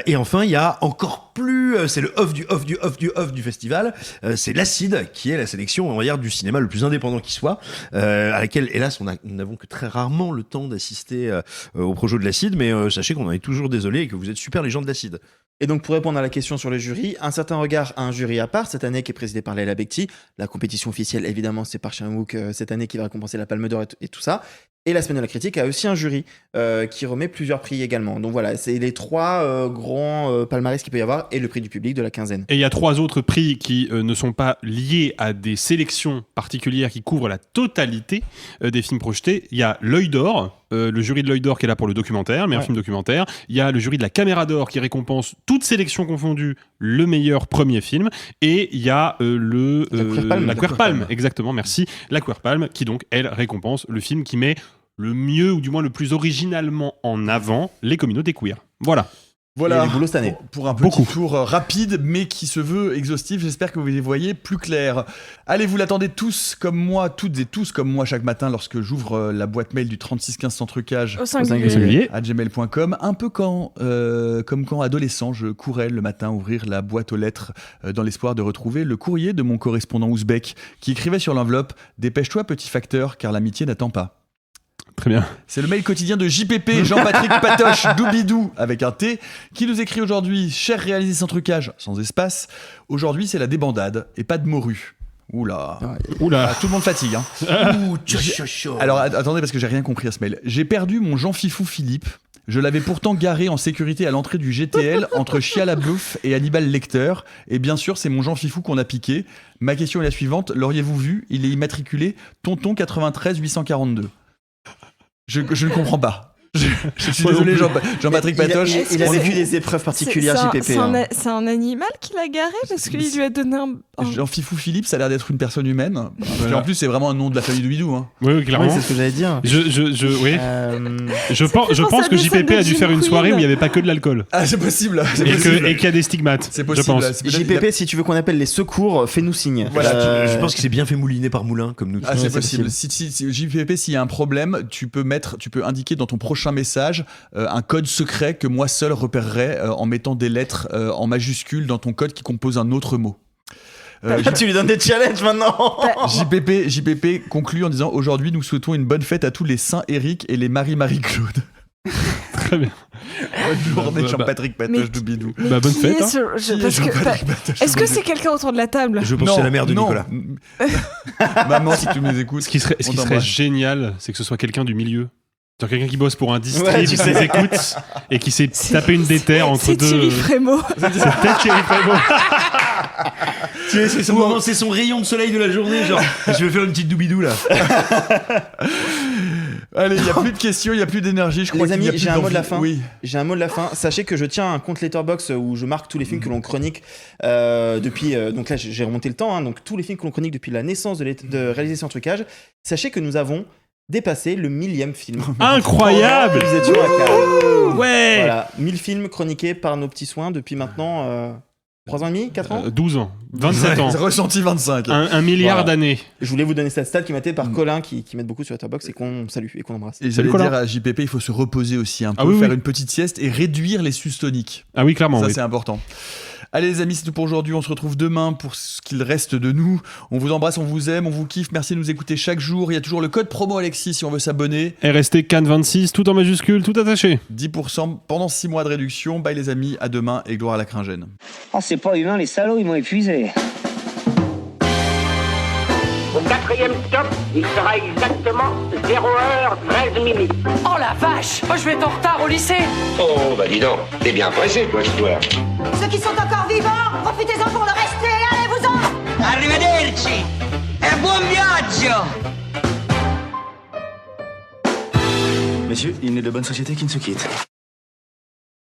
Et enfin, il y a encore plus, c'est le off du festival, c'est l'Acide, qui est la sélection, on va dire, du cinéma le plus indépendant qui soit, à laquelle, hélas, nous n'avons que très rarement le temps d'assister au projet de l'Acide, mais sachez qu'on en est toujours désolé et que vous êtes super les gens de l'Acide. Et donc, pour répondre à la question sur le jury, Un certain regard a un jury à part, cette année qui est présidé par Leila Bekti. La compétition officielle, évidemment, c'est Park Chan-wook cette année qui va récompenser la Palme d'Or et tout ça. Et la semaine de la critique a aussi un jury qui remet plusieurs prix également. Donc voilà, c'est les 3 grands palmarès qu'il peut y avoir et le prix du public de la quinzaine. Et il y a 3 autres prix qui ne sont pas liés à des sélections particulières qui couvrent la totalité des films projetés. Il y a l'Œil d'Or, le jury de l'Œil d'Or qui est là pour le documentaire, meilleur film documentaire. Il y a le jury de la Caméra d'Or qui récompense toutes sélections confondues le meilleur premier film. Et il y a la Queer Palm, exactement, merci. La Queer Palm qui donc, elle, récompense le film qui met le mieux, ou du moins le plus originalement en avant, les communautés queer. Voilà. Voilà, cette pour un petit tour rapide, mais qui se veut exhaustif. J'espère que vous les voyez plus clairs. Allez, vous l'attendez tous comme moi, toutes et tous comme moi, chaque matin lorsque j'ouvre la boîte mail du 3615 sans trucage au singulier à gmail.com. Un peu comme quand adolescent, je courais le matin ouvrir la boîte aux lettres dans l'espoir de retrouver le courrier de mon correspondant ouzbek qui écrivait sur l'enveloppe « Dépêche-toi petit facteur, car l'amitié n'attend pas ». Très bien. C'est le mail quotidien de JPP, Jean-Patrick Patoche, Doubidou, avec un T, qui nous écrit aujourd'hui « Cher réalisé sans trucage, sans espace, aujourd'hui c'est la débandade et pas de morue ». Oula. Oula. Tout le monde fatigue. Hein. Alors attendez, parce que j'ai rien compris à ce mail. J'ai perdu mon Jean-Fifou Philippe. Je l'avais pourtant garé en sécurité à l'entrée du GTL entre Chia Labouf et Hannibal Lecter. Et bien sûr, c'est mon Jean-Fifou qu'on a piqué. Ma question est la suivante. L'auriez-vous vu ? Il est immatriculé Tonton 93 842. Je ne comprends pas. Je suis désolé, Jean-Patrick Patoche. Il a vécu des épreuves particulières, JPP. C'est un animal qu'il a garé parce qu'il lui a donné un... Jean-Fifou Philippe, ça a l'air d'être une personne humaine. Et en plus, c'est vraiment un nom de la famille Doubidou. Hein. Oui, clairement. Oui, c'est ce que j'allais dire. Je pense que JPP a dû faire une soirée où il n'y avait pas que de l'alcool. Ah, c'est possible. Et qu'il y a des stigmates. C'est possible. Je pense. JPP, si tu veux qu'on appelle les secours, fais-nous signe. Voilà, je pense que c'est bien fait mouliner par Moulin, comme nous. Ah, c'est possible. Si JPP, s'il y a un problème, tu peux indiquer dans ton prochain message un code secret que moi seul repérerai en mettant des lettres en majuscules dans ton code qui compose un autre mot. Tu lui donnes des challenges maintenant. JPP conclut en disant « Aujourd'hui, nous souhaitons une bonne fête à tous les Saint-Éric et les Marie-Claude. » Très bien. Bonne journée, Jean-Patrick Patoche Doubidou. Bonne fête. Est-ce que c'est quelqu'un autour de la table ? Je pense que c'est la mère de Nicolas. Maman, si tu nous écoutes. Ce qui serait génial, c'est que ce soit quelqu'un du milieu. Genre quelqu'un qui bosse pour un district, qui nous écoute et qui s'est tapé une déterre entre deux. C'est Thierry Frémaux. C'est peut-être Thierry Frémaux. C'est son moment, c'est son rayon de soleil de la journée. Genre, je vais faire une petite doubidou là. Allez, il n'y a plus de questions, il n'y a plus d'énergie. Je crois les amis, j'ai un mot de la fin. Oui. J'ai un mot de la fin. Sachez que je tiens un compte Letterboxd où je marque tous les films que l'on chronique depuis. Donc là, j'ai remonté le temps. Hein, donc tous les films que l'on chronique depuis la naissance de Réaliser sans trucage. Sachez que nous avons dépassé le 1000e film. Incroyable. Nous étions à Cannes. Ouais. Voilà, 1000 films chroniqués par nos petits soins depuis maintenant 3 ans et demi, 4 ans 12 ans, 27 ans. Ressenti 25. Un milliard d'années. Je voulais vous donner cette stat qui m'a été par Colin qui m'aide beaucoup sur Letterboxd et qu'on salue et qu'on embrasse. Et j'allais dire à JPP, il faut se reposer aussi un peu, faire une petite sieste et réduire les sus toniques. Ah oui, clairement. Ça, c'est important. Allez les amis, c'est tout pour aujourd'hui. On se retrouve demain pour ce qu'il reste de nous. On vous embrasse, on vous aime, on vous kiffe. Merci de nous écouter chaque jour. Il y a toujours le code promo Alexis si on veut s'abonner. RST Cannes 26, tout en majuscule, tout attaché. 10% pendant 6 mois de réduction. Bye les amis, à demain et gloire à la Cringène. Oh, c'est pas humain, les salauds, ils m'ont épuisé. Au 4e stop, il sera exactement 0h13 minutes. Oh la vache! Moi je vais être en retard au lycée! Oh, bah dis donc, t'es bien pressé, toi, toi. Ceux qui sont encore vivants, profitez-en pour le rester, allez-vous-en! Arrivederci! E buon viaggio! Messieurs, il n'est de bonne société qui ne se quitte.